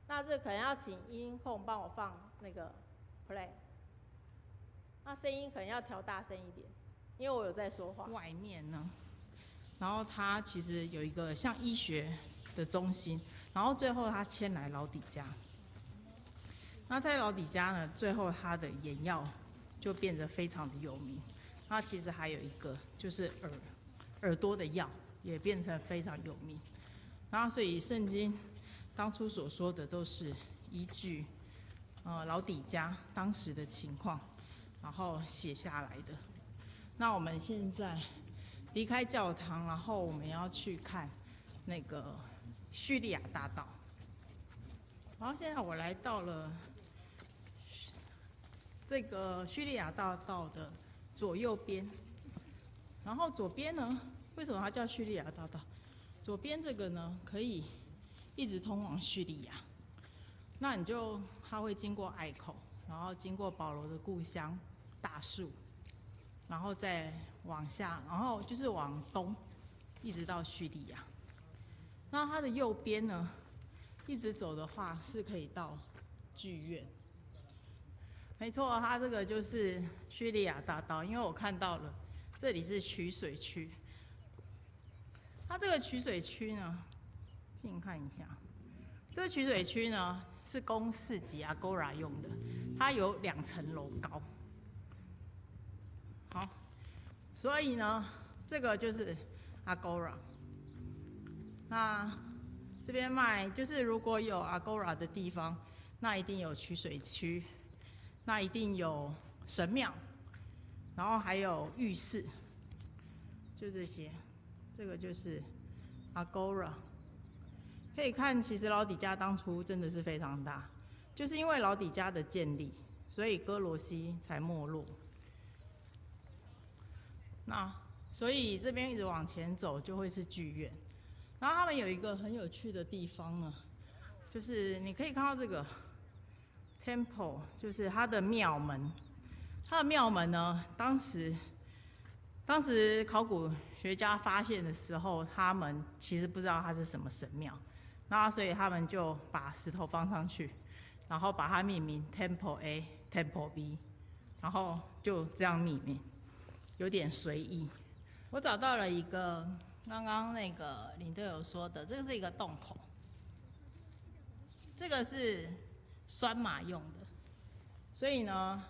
Speaker 7: 那这可能要请音控帮我放那个 play。那声音可能要调大声一点，因为我有在说话。
Speaker 8: 外面呢，然后它其实有一个像医学的中心，然后最后他迁来老底家。那在老底家呢，最后他的眼药就变得非常的有名。那其实还有一个就是耳朵的药也变成非常有名。然后所以圣经当初所说的都是依据老底家当时的情况，然后写下来的。那我们现在离开教堂，然后我们要去看那个叙利亚大道。然后现在我来到了这个叙利亚大道的左右边，然后左边呢，为什么它叫叙利亚大道？左边这个呢，可以一直通往叙利亚。那它会经过隘口，然后经过保罗的故乡大树，然后再往下，然后就是往东，一直到叙利亚。那它的右边呢，一直走的话是可以到剧院。没错，它这个就是叙利亚大道，因为我看到了这里是取水区。它这个取水区呢，近看一下，这个取水区呢是供市集Agora 用的，它有2层楼高。好，所以呢，这个就是 Agora。那这边卖就是如果有 Agora 的地方，那一定有取水区，那一定有神庙，然后还有浴室，就这些。这个就是 Agora。可以看，其实老底家当初真的是非常大，就是因为老底家的建立，所以哥罗西才没落。那所以这边一直往前走就会是剧院。然后他们有一个很有趣的地方呢，就是你可以看到这个 temple， 就是它的庙门。它的庙门呢，当时考古学家发现的时候，他们其实不知道它是什么神庙，那所以他们就把石头放上去，然后把它命名 Temple A、Temple B， 然后就这样命名，有点随意。我找到了一个刚刚那个领队有说的，这个是一个洞口，这个是拴马用的，所以呢，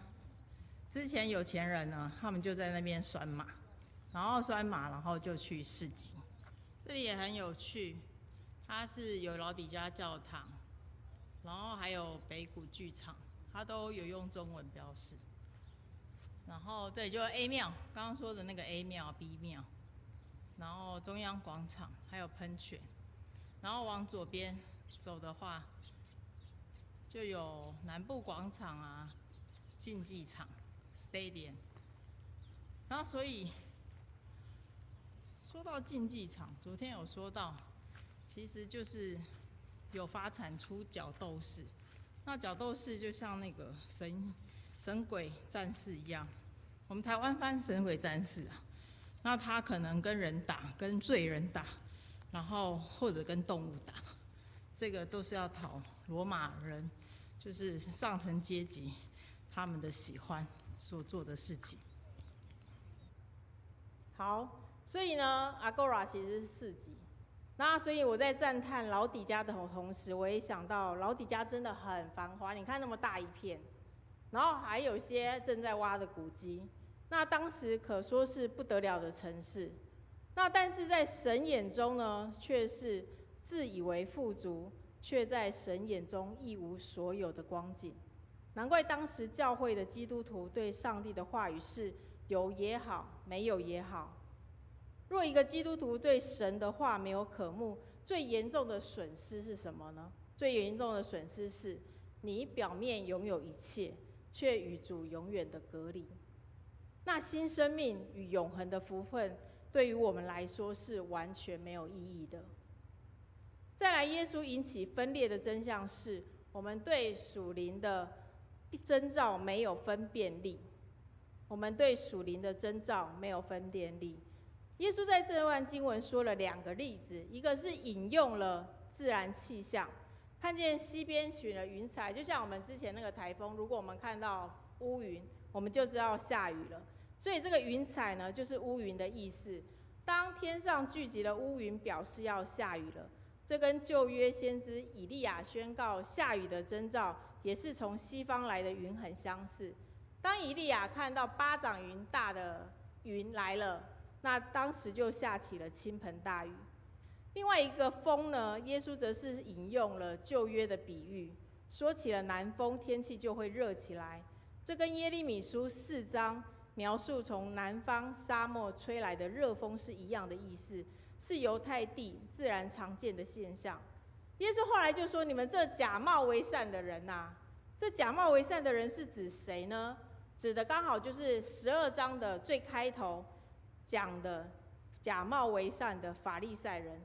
Speaker 8: 之前有钱人呢，他们就在那边拴马。然后拴马，然后就去市集。这里也很有趣，它是有老底家教堂，然后还有北谷剧场，它都有用中文标示。然后这里就 A 庙，刚刚说的那个 A 庙、B 庙，然后中央广场还有喷泉，然后往左边走的话，就有南部广场啊、竞技场 （Stadium）。然后所以。说到竞技场，昨天有说到，其实就是有发展出角斗士。那角斗士就像那个神鬼战士一样，我们台湾翻神鬼战士啊，那他可能跟人打，跟罪人打，然后或者跟动物打，这个都是要讨罗马人，就是上层阶级他们的喜欢所做的事情。
Speaker 7: 好。所以呢 ，Agora 其实是市集。那所以我在赞叹老底家的同时，我也想到老底家真的很繁华。你看那么大一片，然后还有一些正在挖的古迹。那当时可说是不得了的城市。那但是在神眼中呢，却是自以为富足，却在神眼中一无所有的光景。难怪当时教会的基督徒对上帝的话语是有也好，没有也好。若一个基督徒对神的话没有渴慕，最严重的损失是什么呢？最严重的损失是，你表面拥有一切，却与主永远的隔离。那新生命与永恒的福分，对于我们来说是完全没有意义的。再来，耶稣引起分裂的真相是，我们对属灵的征兆没有分辨力。我们对属灵的征兆没有分辨力。耶稣在这段经文说了2个例子，一个是引用了自然气象，看见西边起了云彩，就像我们之前那个台风，如果我们看到乌云，我们就知道下雨了。所以这个云彩呢，就是乌云的意思。当天上聚集了乌云，表示要下雨了。这跟旧约先知以利亚宣告下雨的征兆，也是从西方来的云很相似。当以利亚看到巴掌云大的云来了，那当时就下起了倾盆大雨。另外一个风呢，耶稣则是引用了旧约的比喻，说起了南风，天气就会热起来。这跟耶利米书4章描述从南方沙漠吹来的热风是一样的意思，是犹太地自然常见的现象。耶稣后来就说：“你们这假冒为善的人啊！”这假冒为善的人是指谁呢？指的刚好就是12章的最开头讲的假冒为善的法利赛人。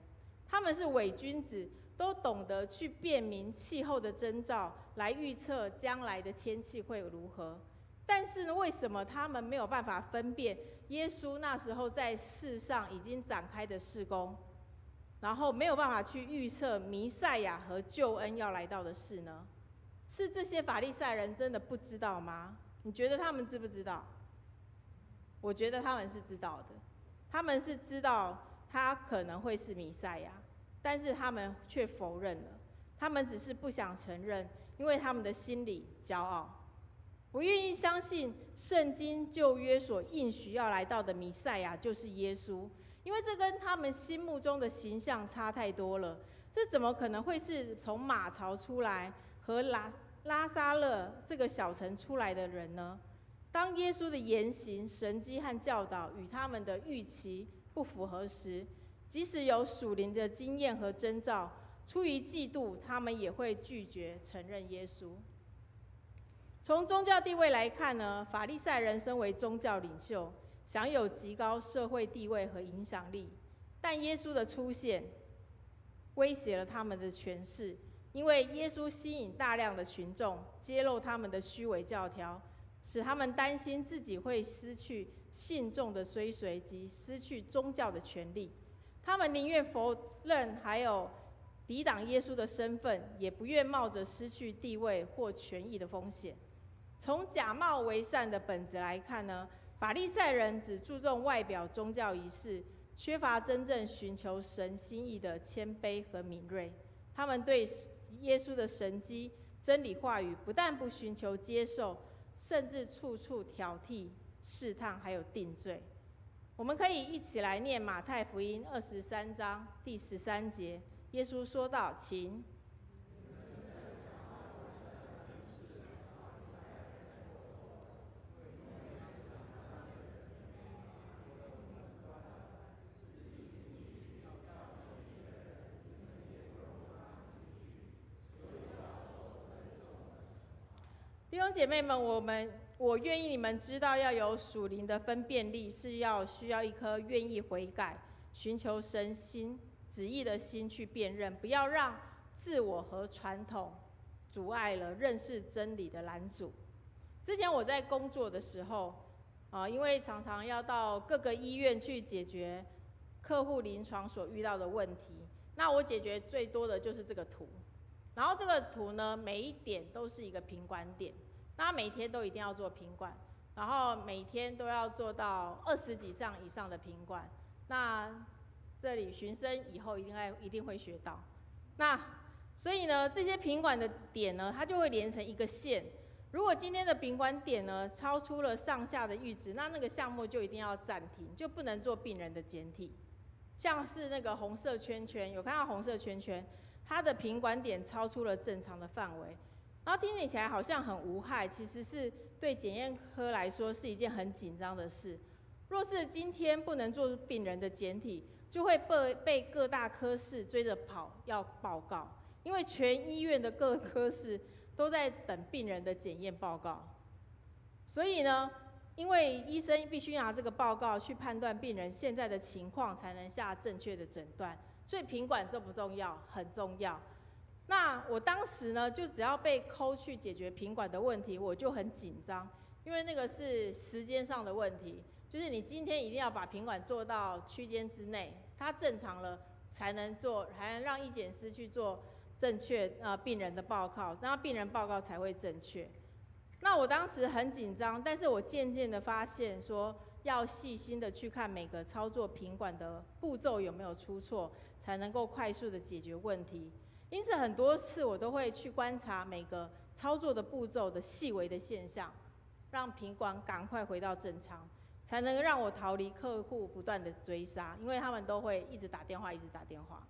Speaker 7: 他们是伪君子，都懂得去辨明气候的征兆，来预测将来的天气会如何。但是呢，为什么他们没有办法分辨耶稣那时候在世上已经展开的事工，然后没有办法去预测弥赛亚和救恩要来到的事呢？是这些法利赛人真的不知道吗？你觉得他们知不知道？我觉得他们是知道的，他们是知道他可能会是弥赛亚，但是他们却否认了，他们只是不想承认，因为他们的心里骄傲。我愿意相信圣经旧约所应许要来到的弥赛亚就是耶稣，因为这跟他们心目中的形象差太多了。这怎么可能会是从马槽出来和拉撒勒这个小城出来的人呢？当耶稣的言行、神迹和教导与他们的预期不符合时，即使有属灵的经验和征兆，出于嫉妒，他们也会拒绝承认耶稣。从宗教地位来看呢，法利赛人身为宗教领袖，享有极高社会地位和影响力，但耶稣的出现威胁了他们的权势，因为耶稣吸引大量的群众，揭露他们的虚伪教条，使他们担心自己会失去信众的追随及失去宗教的权利。他们宁愿否认还有抵挡耶稣的身份，也不愿冒着失去地位或权益的风险。从假冒为善的本质来看呢，法利赛人只注重外表宗教仪式，缺乏真正寻求神心意的谦卑和敏锐。他们对耶稣的神迹、真理话语不但不寻求接受，甚至处处挑剔、试探，还有定罪。我们可以一起来念马太福音23章第13节，耶稣说道：“请。”弟兄姐妹们，我愿意你们知道，要有属灵的分辨力，是需要一颗愿意悔改、寻求神心旨意的心去辨认，不要让自我和传统阻碍了认识真理的拦阻。之前我在工作的时候，因为常常要到各个医院去解决客户临床所遇到的问题，那我解决最多的就是这个图。然后这个图呢，每一点都是一个品管点，那每天都一定要做品管，然后每天都要做到20几项以上的品管。那这里学生以后一定会学到。那所以呢，这些品管的点呢，它就会连成一个线。如果今天的品管点呢超出了上下的阈值，那个项目就一定要暂停，就不能做病人的检体。像是那个红色圈圈，有看到红色圈圈？它的品管点超出了正常的范围，然后听起来好像很无害，其实是对检验科来说是一件很紧张的事。若是今天不能做病人的检体，就会被各大科室追着跑要报告，因为全医院的各科室都在等病人的检验报告。所以呢，因为医生必须拿这个报告去判断病人现在的情况，才能下正确的诊断。所以品管重不重要？很重要。那我当时呢，就只要被扣去解决品管的问题，我就很紧张，因为那个是时间上的问题，就是你今天一定要把品管做到区间之内，它正常了才能让医检师去做正确病人的报告，那病人报告才会正确。那我当时很紧张，但是我渐渐的发现说，要细心的去看每个操作品管的步骤有没有出错，才能够快速的解决问题。因此很多次我都会去观察每个操作的步骤的细微的现象，让品管赶快回到正常，才能让我逃离客户不断的追杀，因为他们都会一直打电话，一直打电话。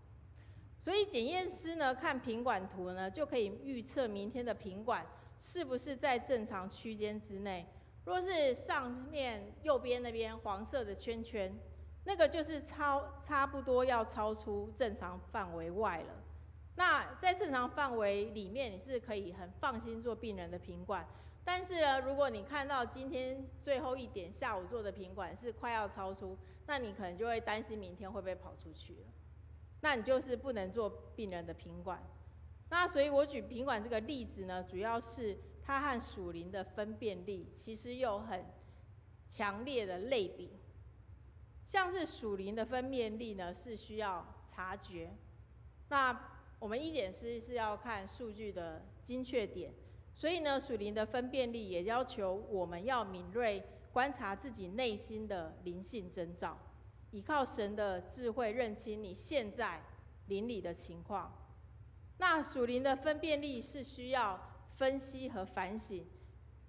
Speaker 7: 所以检验师呢，看品管图呢，就可以预测明天的品管是不是在正常区间之内。若是上面右边那边黄色的圈圈，那个就是差不多要超出正常范围外了。那在正常范围里面，你是可以很放心做病人的品管。但是呢，如果你看到今天最后一点下午做的品管是快要超出，那你可能就会担心明天会不会跑出去了。那你就是不能做病人的品管。那所以我举品管这个例子呢，主要是它和属灵的分辨力其实有很强烈的类比。像是属灵的分辨力呢，是需要察觉。那我们医检师是要看数据的精确点，所以呢，属灵的分辨力也要求我们要敏锐观察自己内心的灵性征兆，依靠神的智慧认清你现在灵里的情况。那属灵的分辨力是需要分析和反省。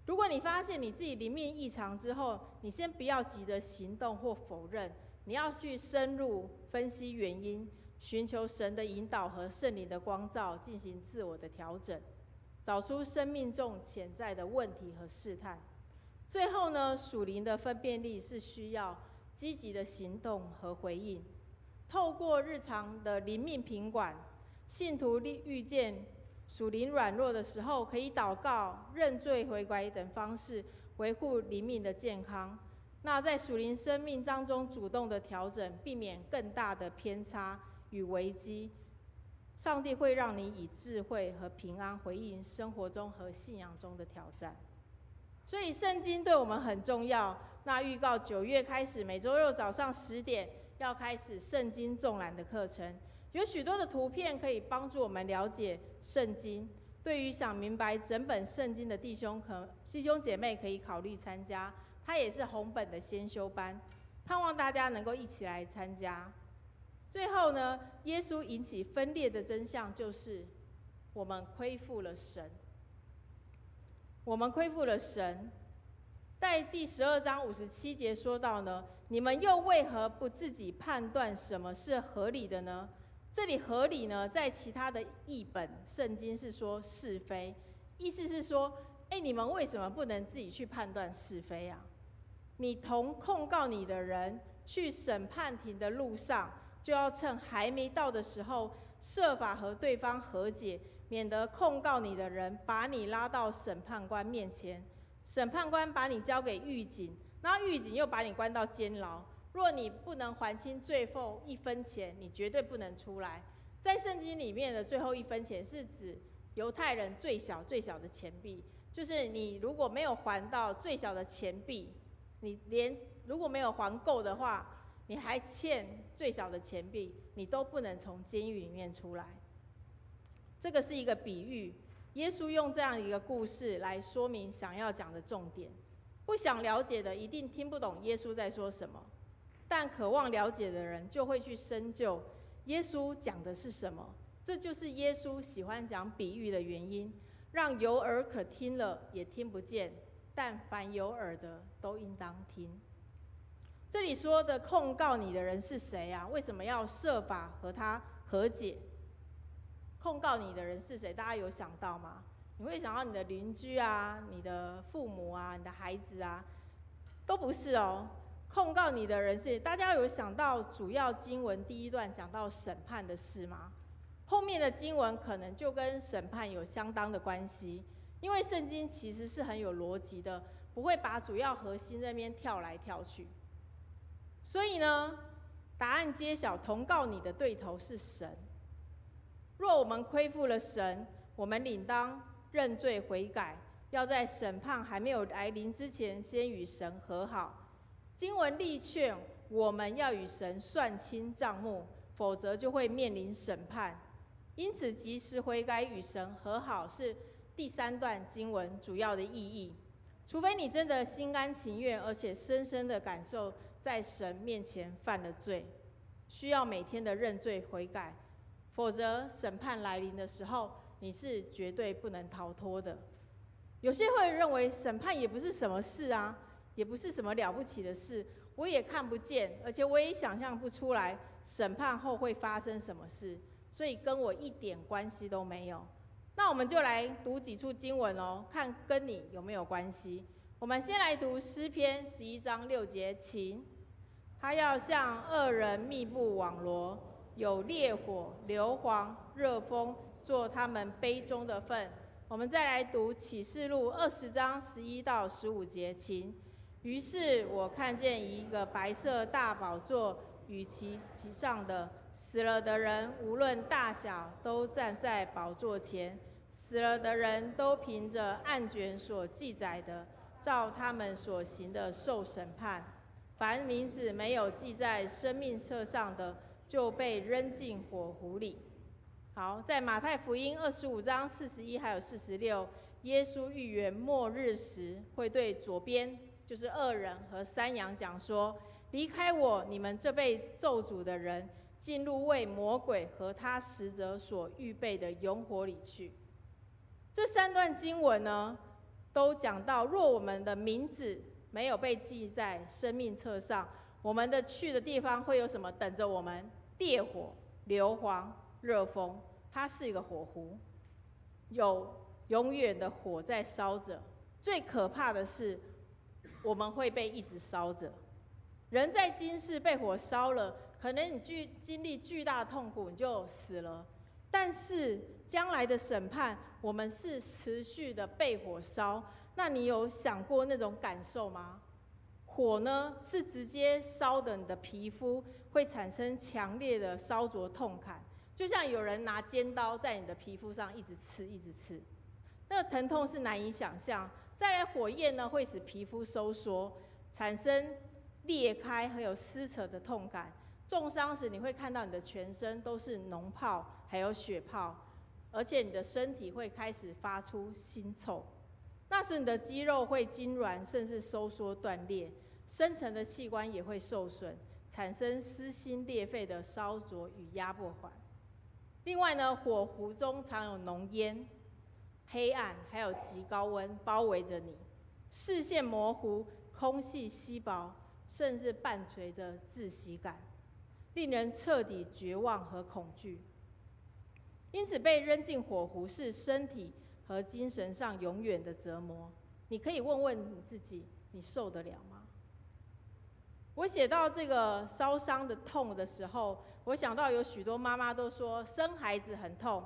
Speaker 7: 如果你发现你自己灵命异常之后，你先不要急着行动或否认，你要去深入分析原因，寻求神的引导和圣灵的光照，进行自我的调整，找出生命中潜在的问题和试探。最后呢，属灵的分辨力是需要积极的行动和回应。透过日常的灵命品管，信徒遇见属灵软弱的时候，可以祷告、认罪悔改等方式维护灵命的健康。那在属灵生命当中主动的调整，避免更大的偏差与危机。上帝会让你以智慧和平安回应生活中和信仰中的挑战。所以圣经对我们很重要。那预告9月开始，每周六早上10点要开始圣经纵览的课程，有许多的图片可以帮助我们了解圣经。对于想明白整本圣经的弟兄姐妹可以考虑参加，它也是红本的先修班，盼望大家能够一起来参加。最后呢，耶稣引起分裂的真相就是我们亏负了神。我们亏负了神。在第12章57节说到呢，你们又为何不自己判断什么是合理的呢？这里合理呢，在其他的译本圣经是说是非，意思是说，你们为什么不能自己去判断是非啊？你同控告你的人去审判庭的路上，就要趁还没到的时候，设法和对方和解，免得控告你的人把你拉到审判官面前，审判官把你交给狱警，然后狱警又把你关到监牢。若你不能还清最后1分钱，你绝对不能出来。在圣经里面的最后1分钱是指犹太人最小的钱币，就是你如果没有还到最小的钱币，你如果没有还够的话，你还欠最小的钱币，你都不能从监狱里面出来。这个是一个比喻，耶稣用这样一个故事来说明想要讲的重点。不想了解的一定听不懂耶稣在说什么，但渴望了解的人就会去深究耶稣讲的是什么。这就是耶稣喜欢讲比喻的原因，让有耳可听了也听不见，但凡有耳的都应当听。这里说的控告你的人是谁啊？为什么要设法和他和解？控告你的人是谁？大家有想到吗？你会想到你的邻居啊，你的父母啊，你的孩子啊，都不是哦。控告你的人是，大家有想到主要经文第1段讲到审判的事吗？后面的经文可能就跟审判有相当的关系，因为圣经其实是很有逻辑的，不会把主要核心那边跳来跳去。所以呢，答案揭晓，同告你的对头是神。若我们亏负了神，我们理当认罪悔改，要在审判还没有来临之前，先与神和好。经文力劝我们要与神算清账目，否则就会面临审判。因此，及时悔改与神和好是第3段经文主要的意义。除非你真的心甘情愿，而且深深的感受在神面前犯了罪，需要每天的认罪悔改，否则审判来临的时候，你是绝对不能逃脱的。有些会认为审判也不是什么事啊，也不是什么了不起的事，我也看不见，而且我也想象不出来审判后会发生什么事，所以跟我一点关系都没有。那我们就来读几处经文哦，看跟你有没有关系。我们先来读诗篇11章6节，请。他要向恶人密布网罗，有烈火、硫磺、热风做他们杯中的份。我们再来读启示录20章11到15节，请。于是我看见一个白色大宝座，与其上的死了的人，无论大小，都站在宝座前。死了的人都凭着案卷所记载的，照他们所行的受审判。凡名字没有记在生命册上的，就被扔进火湖里。好，在马太福音25章41还有46，耶稣预言末日时会对左边就是恶人和山羊讲说：离开我，你们这被咒诅的人，进入为魔鬼和他使者所预备的永火里去。这3段经文呢，都讲到，若我们的名字没有被记在生命册上，我们的去的地方会有什么等着我们？烈火、硫磺、热风，它是一个火湖，有永远的火在烧着。最可怕的是，我们会被一直烧着。人在今世被火烧了，可能你经历巨大的痛苦，你就死了。但是将来的审判，我们是持续的被火烧。那你有想过那种感受吗？火呢，是直接烧的你的皮肤，会产生强烈的烧灼痛感，就像有人拿尖刀在你的皮肤上一直刺一直刺，那个疼痛是难以想象。再来，火焰呢，会使皮肤收缩，产生裂开还有撕扯的痛感。重伤时，你会看到你的全身都是脓泡还有血泡，而且你的身体会开始发出腥臭。那时你的肌肉会痉挛，甚至收缩断裂，深层的器官也会受损，产生撕心裂肺的烧灼与压迫感。另外呢，火湖中常有浓烟、黑暗，还有极高温包围着你，视线模糊，空气稀薄，甚至伴随着窒息感，令人彻底绝望和恐惧。因此，被扔进火湖是身体和精神上永远的折磨。你可以问问你自己，你受得了吗？我写到这个烧伤的痛的时候，我想到有许多妈妈都说生孩子很痛，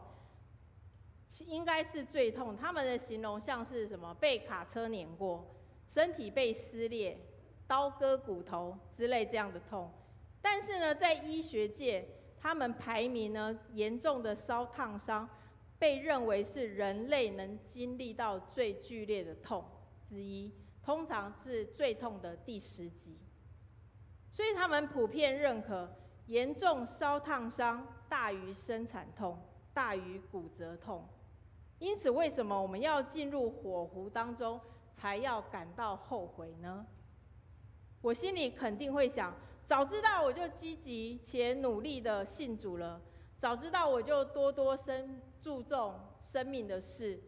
Speaker 7: 应该是最痛。他们的形容像是什么？被卡车碾过，身体被撕裂，刀割骨头之类这样的痛。但是呢，在医学界，他们排名呢，严重的烧烫伤被认为是人类能经历到最剧烈的痛之一，通常是最痛的第10级。所以他们普遍认可严重烧烫伤大于生产痛，大于骨折痛。因此，为什么我们要进入火湖当中才要感到后悔呢？我心里肯定会想，早知道我就积极且努力的信主了，早知道我就多注重生命的事，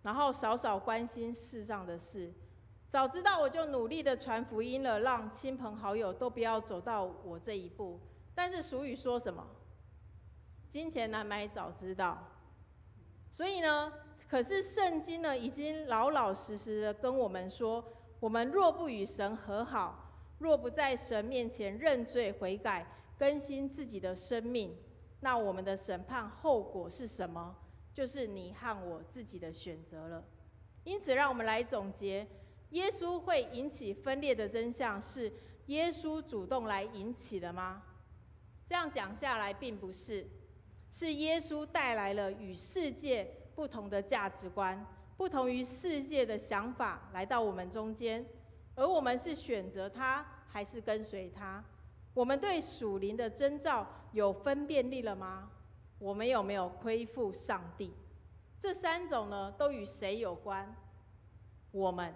Speaker 7: 然后少少关心世上的事。早知道我就努力的传福音了，让亲朋好友都不要走到我这一步。但是俗语说什么？金钱难买早知道。所以呢，可是圣经呢，已经老老实实的跟我们说，我们若不与神和好，若不在神面前认罪悔改，更新自己的生命，那我们的审判后果是什么？就是你和我自己的选择了。因此，让我们来总结，耶稣会引起分裂的真相是耶稣主动来引起的吗？这样讲下来并不是，是耶稣带来了与世界不同的价值观，不同于世界的想法来到我们中间，而我们是选择他还是跟随他？我们对属灵的征兆有分辨力了吗？我们有没有亏负上帝？这三种呢，都与谁有关？我们。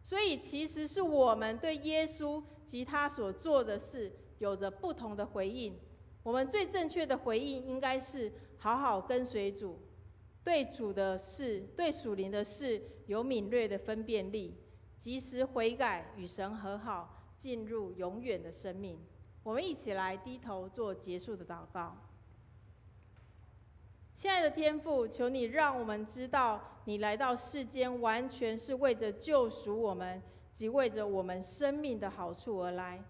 Speaker 7: 所以其实是我们对耶稣及他所做的事有着不同的回应。我们最正确的回应应该是好好跟随主，对主的事、对属灵的事有敏锐的分辨力，及时悔改，与神和好，进入永远的生命。我们一起来低头做结束的祷告。亲爱的天父，求你让我们知道，你来到世间完全是为着救赎我们，及为着我们生命的好处而来。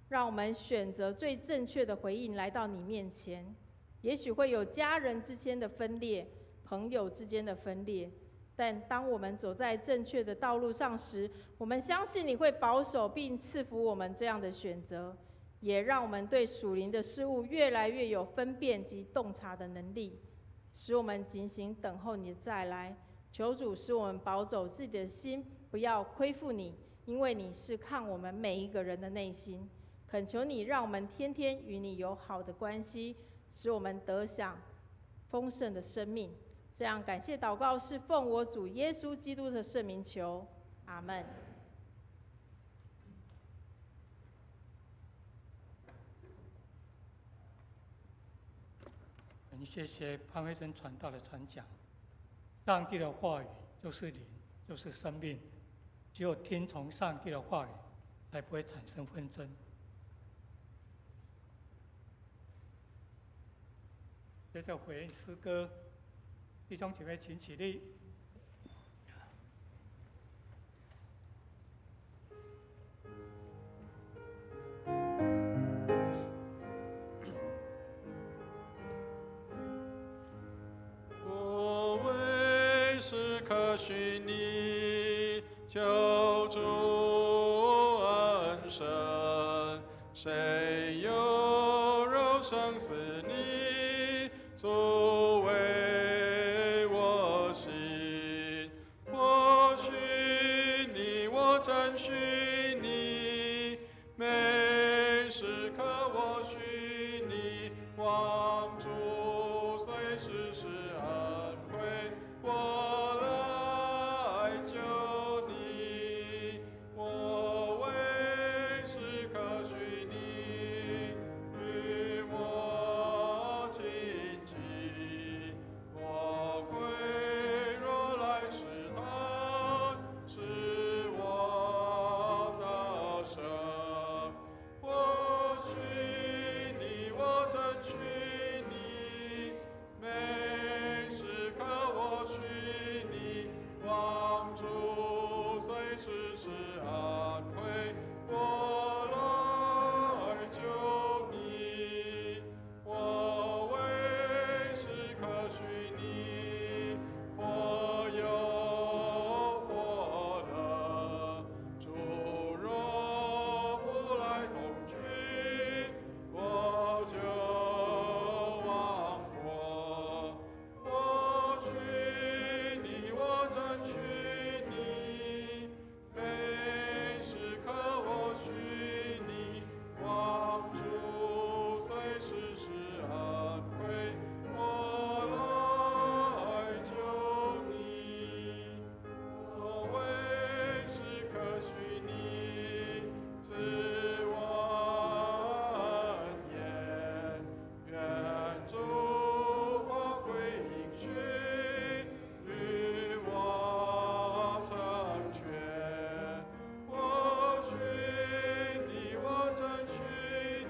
Speaker 7: 让我们选择最正确的回应来到你面前。也许会有家人之间的分裂，朋友之间的分裂，但当我们走在正确的道路上时，我们相信你会保守并赐福我们这样的选择，也让我们对属灵的事物越来越有分辨及洞察的能力，使我们警醒等候你的再来。求主使我们保守自己的心，不要亏负你，因为你是看我们每一个人的内心。恳求你让我们天天与你有好的关系，使我们得享丰盛的生命。这样感谢祷告是奉我主耶稣基督的圣名求，阿们。
Speaker 2: 很谢谢潘慧珍传道的传讲。上帝的话语就是灵，就是生命，只有听从上帝的话语，才不会产生纷争。接着回应诗歌，弟兄姐妹请起立。
Speaker 9: 我为时刻寻你，求主恩深，谁有肉生死你，作为我心。我寻你，我真寻你，每时刻我寻你，望主随时是恩惠，我来救你。我为时刻寻你，与我亲近。我归若来试探，使我得胜。我寻你，我真寻你，每时刻我寻你，望主随时是恩惠，我来救你。我为时刻寻你，我有祸了，主若不来同居，我就亡国。我寻你，我真寻你，每时刻我寻你，望主随时是恩惠，我来救你。我为时刻寻你，自我恩言，愿主宝贵应许与我成全。我寻你，我真寻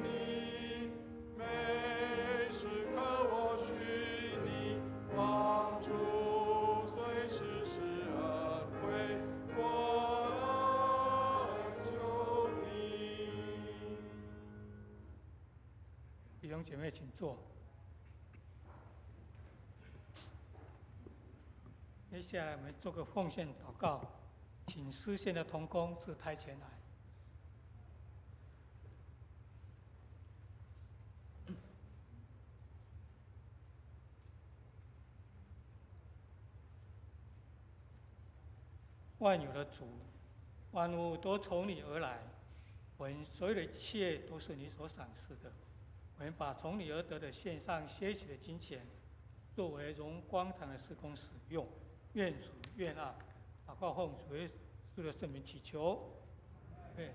Speaker 9: 你，每时刻我寻你，望主随时是恩惠，我来救你。
Speaker 2: 弟兄姐妹请坐。接下来我们做个奉献祷告，请诗献的同工至台前来。万有的主，万物都从你而来，我们所有的一切都是你所赏赐的。我们把从你而得的献上些许的金钱，作为荣光堂的事工使用。愿主愿爱，祷告奉主耶稣的圣名祈求。对。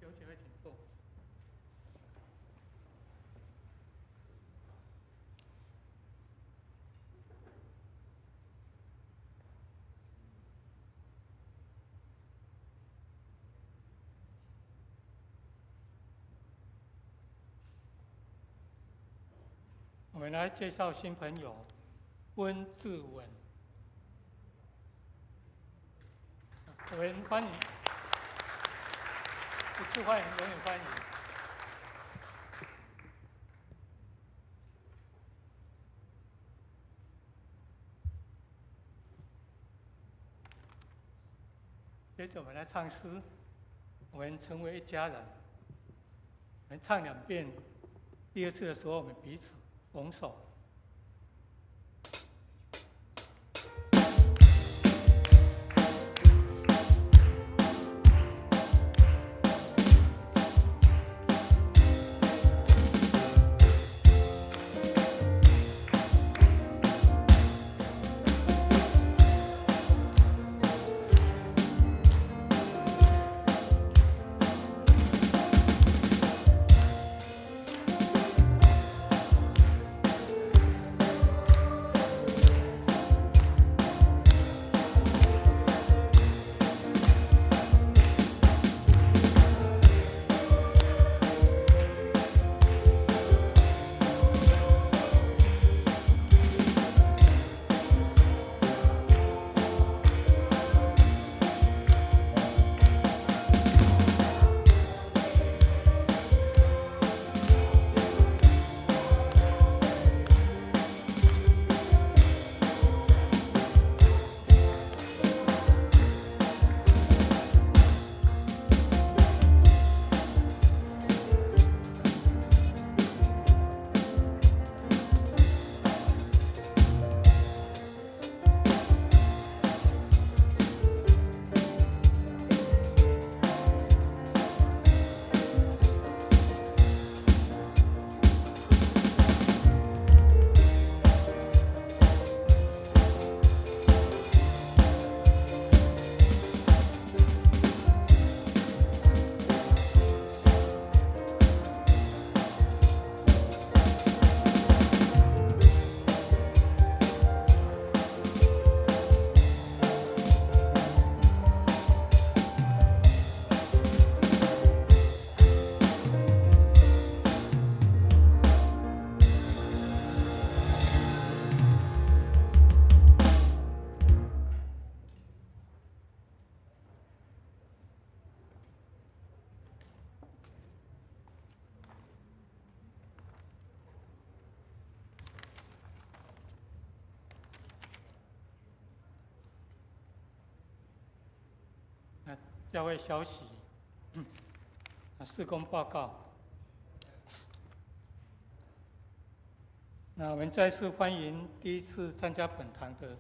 Speaker 2: 有几位请坐。我们来介绍新朋友温志文，我们欢迎。一次欢迎，永远欢迎。接着我们来唱诗，我们成为一家人。我们唱2遍，第2次的时候我们彼此拱手。教会消息、事工报告。那我们再次欢迎第一次参加本堂的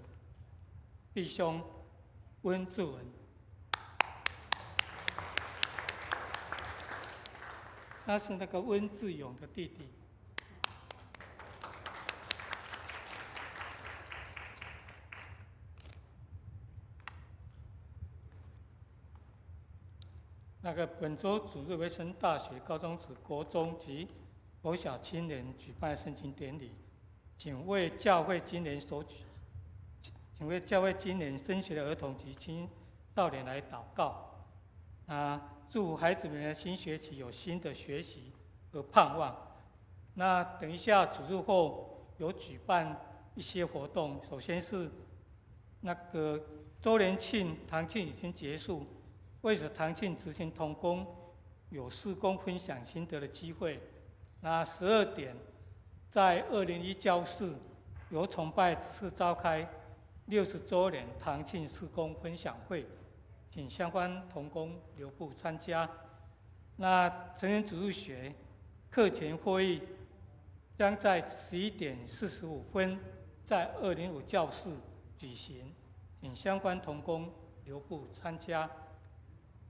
Speaker 2: 弟兄温志文。他是那个温志勇的弟弟。那个本周主日维生大学高中职、国中及国小青年举办升旗典礼，请为教会今年升学的儿童及青少年来祷告。祝孩子们的新学期有新的学习和盼望。那等一下主日后有举办一些活动，首先是那个周年庆堂庆已经结束，为使堂庆执行同工有事工分享心得的机会。那12点在201教室由崇拜指示召开60周年堂庆事工分享会，请相关同工留步参加。那成人主日学课前会议将在11点45分在205教室举行，请相关同工留步参加。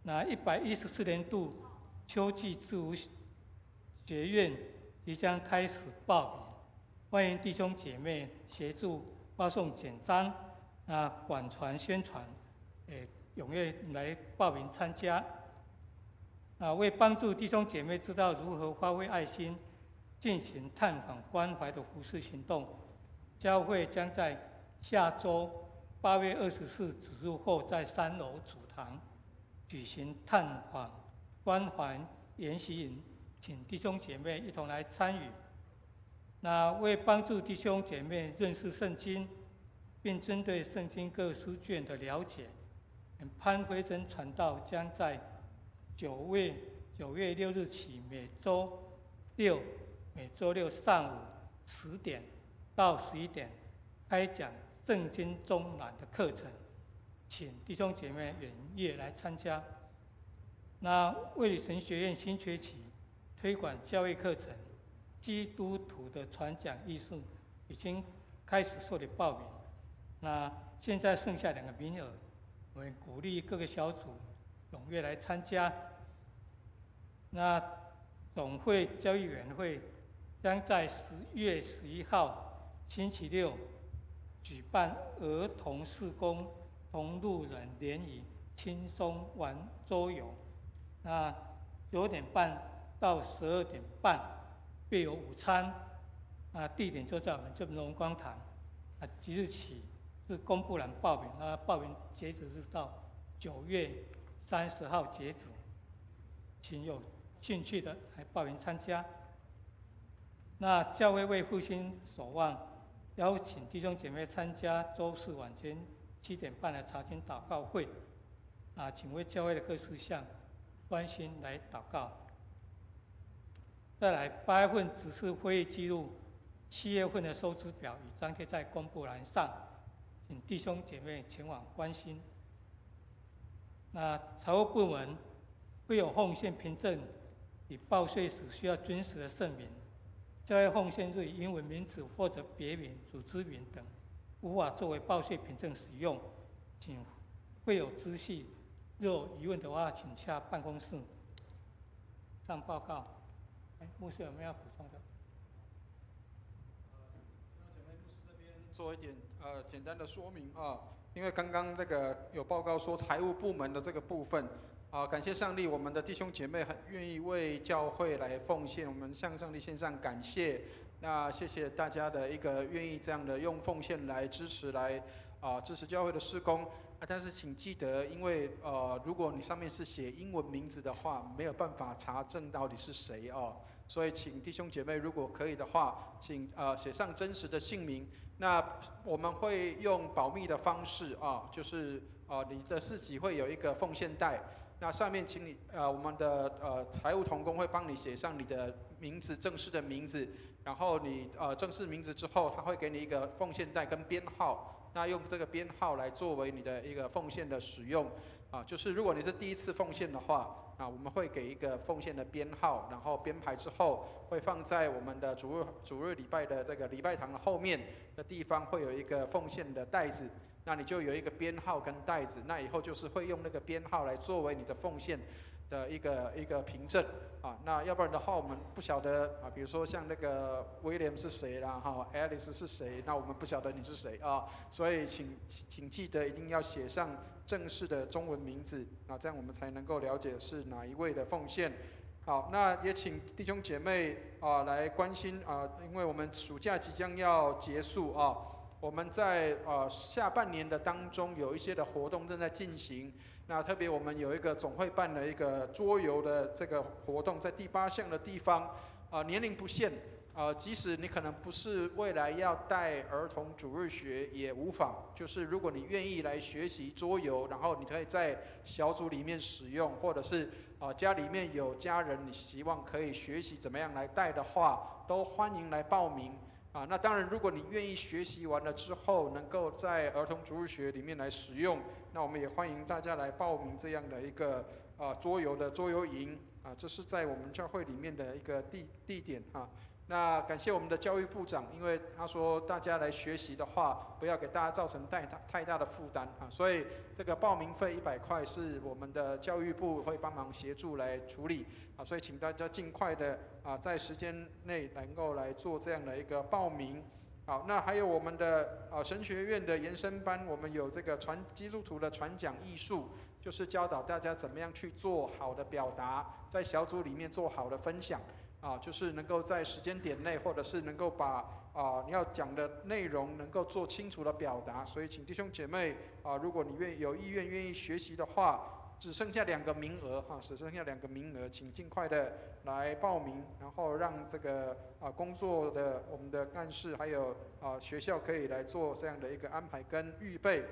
Speaker 2: 那114年度秋季制服学院即将开始报名，欢迎弟兄姐妹协助发送简章，广传宣传，踊跃来报名参加。为帮助弟兄姐妹知道如何发挥爱心，进行探访关怀的服事行动，教会将在下周8月24主日后在3楼主堂举行探访关怀研习营，请弟兄姐妹一同来参与。为帮助弟兄姐妹认识圣经，并针对圣经各书卷的了解，潘辉珍传道将在9月6日起每周六上午10点到11点开讲圣经中览的课程，请弟兄姐妹踊跃来参加。卫理神学院新学期推广教育课程基督徒的传讲艺术已经开始受理报名，现在剩下2个名额，我们鼓励各个小组踊跃来参加。总会教育委员会将在10月11号星期六举办儿童事工同路人联谊轻松玩桌游，9点半到12点半备有午餐，地点就在我们这边荣光堂，即日起是公布栏报名，报名截止是到9月30号截止，请有兴趣的来报名参加。教会为复兴守望，邀请弟兄姐妹参加周4晚间7点半的查经祷告会，请为教会的各事项关心来祷告。再来，8月份指示会议记录，7月份的收支表已张贴在公布栏上，请弟兄姐妹前往关心。财务部门会有奉献凭证与报税时需要遵守的圣名，教会奉献日以英文名字或者别名、组织名等无法作为报税凭证使用，请会有知悉，若有疑问的话，请洽办公室。上报告。牧师有没有要补充的？
Speaker 1: 牧师这边做一点简单的说明因为刚刚这个有报告说财务部门的这个部分感谢上帝，我们的弟兄姐妹很愿意为教会来奉献，我们向上帝献上感谢。谢谢大家的一个愿意这样的用奉献来支持教会的事工。但是请记得，因为如果你上面是写英文名字的话，没有办法查证到底是谁所以请弟兄姐妹，如果可以的话，请写上真实的姓名。我们会用保密的方式就是你的自己会有一个奉献袋，上面请你我们的财务同工会帮你写上你的名字，正式的名字，然后你正式名字之后，他会给你一个奉献袋跟编号。那用这个编号来作为你的一个奉献的使用就是如果你是第一次奉献的话我们会给一个奉献的编号，然后编排之后会放在我们的主日礼拜的这个礼拜堂的后面的地方，会有一个奉献的袋子，那你就有一个编号跟袋子，那以后就是会用那个编号来作为你的奉献的一个凭证那要不然的话，我们不晓得比如说像那个威廉是谁啦，Alice 是谁，那我们不晓得你是谁所以请记得一定要写上正式的中文名字这样我们才能够了解是哪一位的奉献。好，那也请弟兄姐妹来关心因为我们暑假即将要结束我们在下半年的当中有一些的活动正在进行。那特别我们有一个总会办的一个桌游的这个活动，在第8项的地方年龄不限即使你可能不是未来要带儿童主日学也无妨，就是如果你愿意来学习桌游，然后你可以在小组里面使用，或者是家里面有家人你希望可以学习怎么样来带的话，都欢迎来报名那当然如果你愿意学习完了之后能够在儿童主日学里面来使用，那我们也欢迎大家来报名这样的一个桌游的桌游营这是在我们教会里面的一个地点那感谢我们的教育部长，因为他说大家来学习的话，不要给大家造成太大的负担所以这个报名费100块是我们的教育部会帮忙协助来处理所以请大家尽快的在时间内能够来做这样的一个报名。好，那还有我们的神学院的延伸班，我们有这个基督徒的传讲艺术，就是教导大家怎么样去做好的表达，在小组里面做好的分享就是能够在时间点内，或者是能够把你要讲的内容能够做清楚的表达。所以请弟兄姐妹如果你有意愿愿意学习的话，只剩下2个名额只剩下2个名额，请尽快的来报名，然后让这个工作的我们的干事还有学校可以来做这样的一个安排跟预备。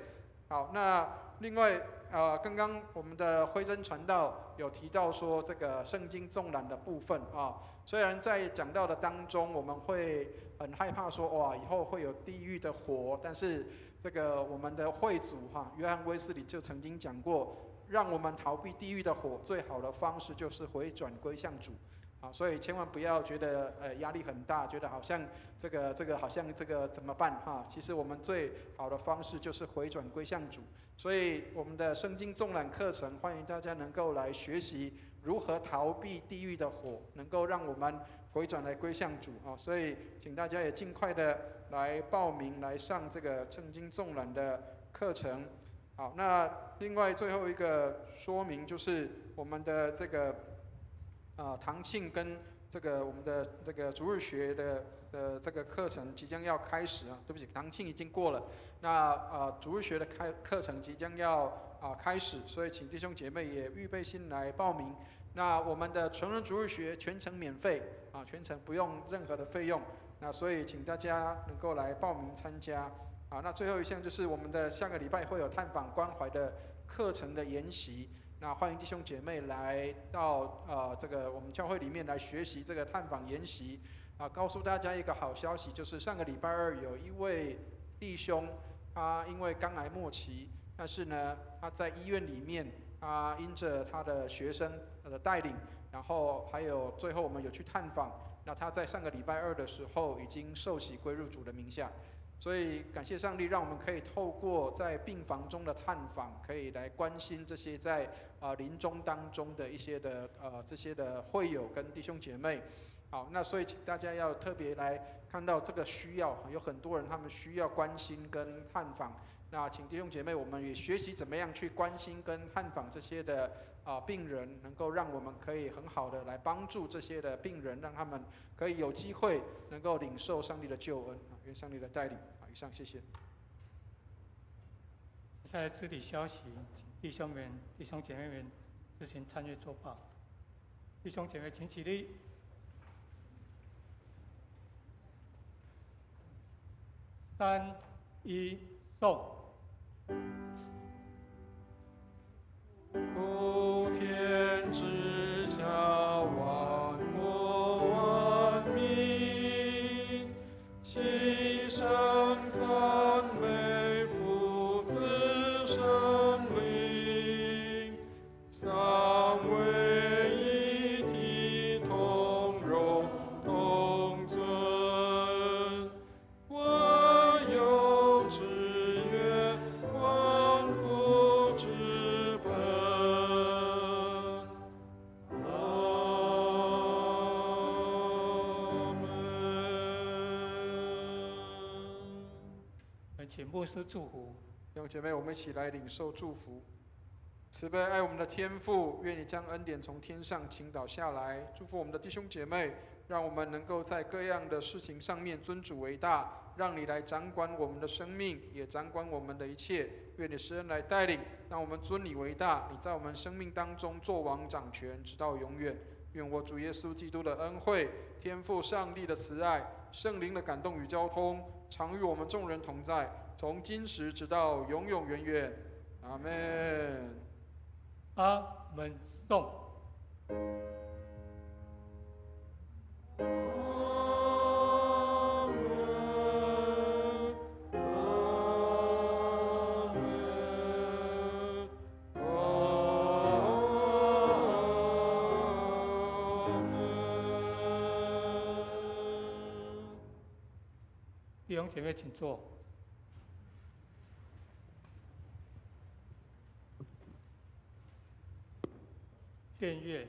Speaker 1: 好，那另外刚刚我们的辉真传道有提到说这个圣经纵览的部分虽然在讲道的当中我们会很害怕说哇以后会有地狱的火，但是这个我们的会主约翰威斯理就曾经讲过，让我们逃避地狱的火最好的方式就是回转归向主所以千万不要觉得压力很大，觉得好像这个好像这个怎么办其实我们最好的方式就是回转归向主。所以我们的圣经纵览课程欢迎大家能够来学习如何逃避地狱的火，能够让我们回转来归向主所以请大家也尽快的来报名来上这个圣经纵览的课程。好，那另外最后一个说明就是我们的这个堂庆跟这个我们的这个主日学的这个课程即将要开始对不起，堂庆已经过了，那主日学的课程即将要开始，所以请弟兄姐妹也预备心来报名。那我们的成人主日学全程免费全程不用任何的费用，那所以请大家能够来报名参加那最后一项就是我们的下个礼拜会有探访关怀的课程的研习，那欢迎弟兄姐妹来到这个我们教会里面来学习这个探访研习告诉大家一个好消息，就是上个礼拜2有一位弟兄他因为肝癌末期，但是呢他在医院里面因着他的学生的带领，然后还有最后我们有去探访，那他在上个礼拜2的时候已经受洗归入主的名下。所以感谢上帝，让我们可以透过在病房中的探访，可以来关心这些在临终当中的一些的这些的会友跟弟兄姐妹。好，那所以请大家要特别来看到这个需要，有很多人他们需要关心跟探访。那请弟兄姐妹，我们也学习怎么样去关心跟探访这些的病人，能够让我们可以很好的来帮助这些的病人，让他们可以有机会能够领受上帝的救恩愿上帝的带领以上谢谢。
Speaker 2: 接下来肢体消息，请弟兄姐妹们自行参阅作报。弟兄姐妹，请起立。3、1，送。
Speaker 9: 普天之下，万国万民，齐声赞美。
Speaker 2: 请牧师祝福。
Speaker 1: 弟兄姐妹，我们一起来领受祝福。慈悲爱我们的天父，愿你将恩典从天上倾倒下来，祝福我们的弟兄姐妹，让我们能够在各样的事情上面尊主为大，让你来掌管我们的生命，也掌管我们的一切。愿你施恩来带领，让我们尊你为大，你在我们生命当中作王掌权，直到永远。愿我主耶稣基督的恩惠、天父上帝的慈爱、圣灵的感动与交通，常与我们众人同在，从今时直到永永远远。阿们。
Speaker 2: 阿门颂。弟兄姐妹，请坐。献乐。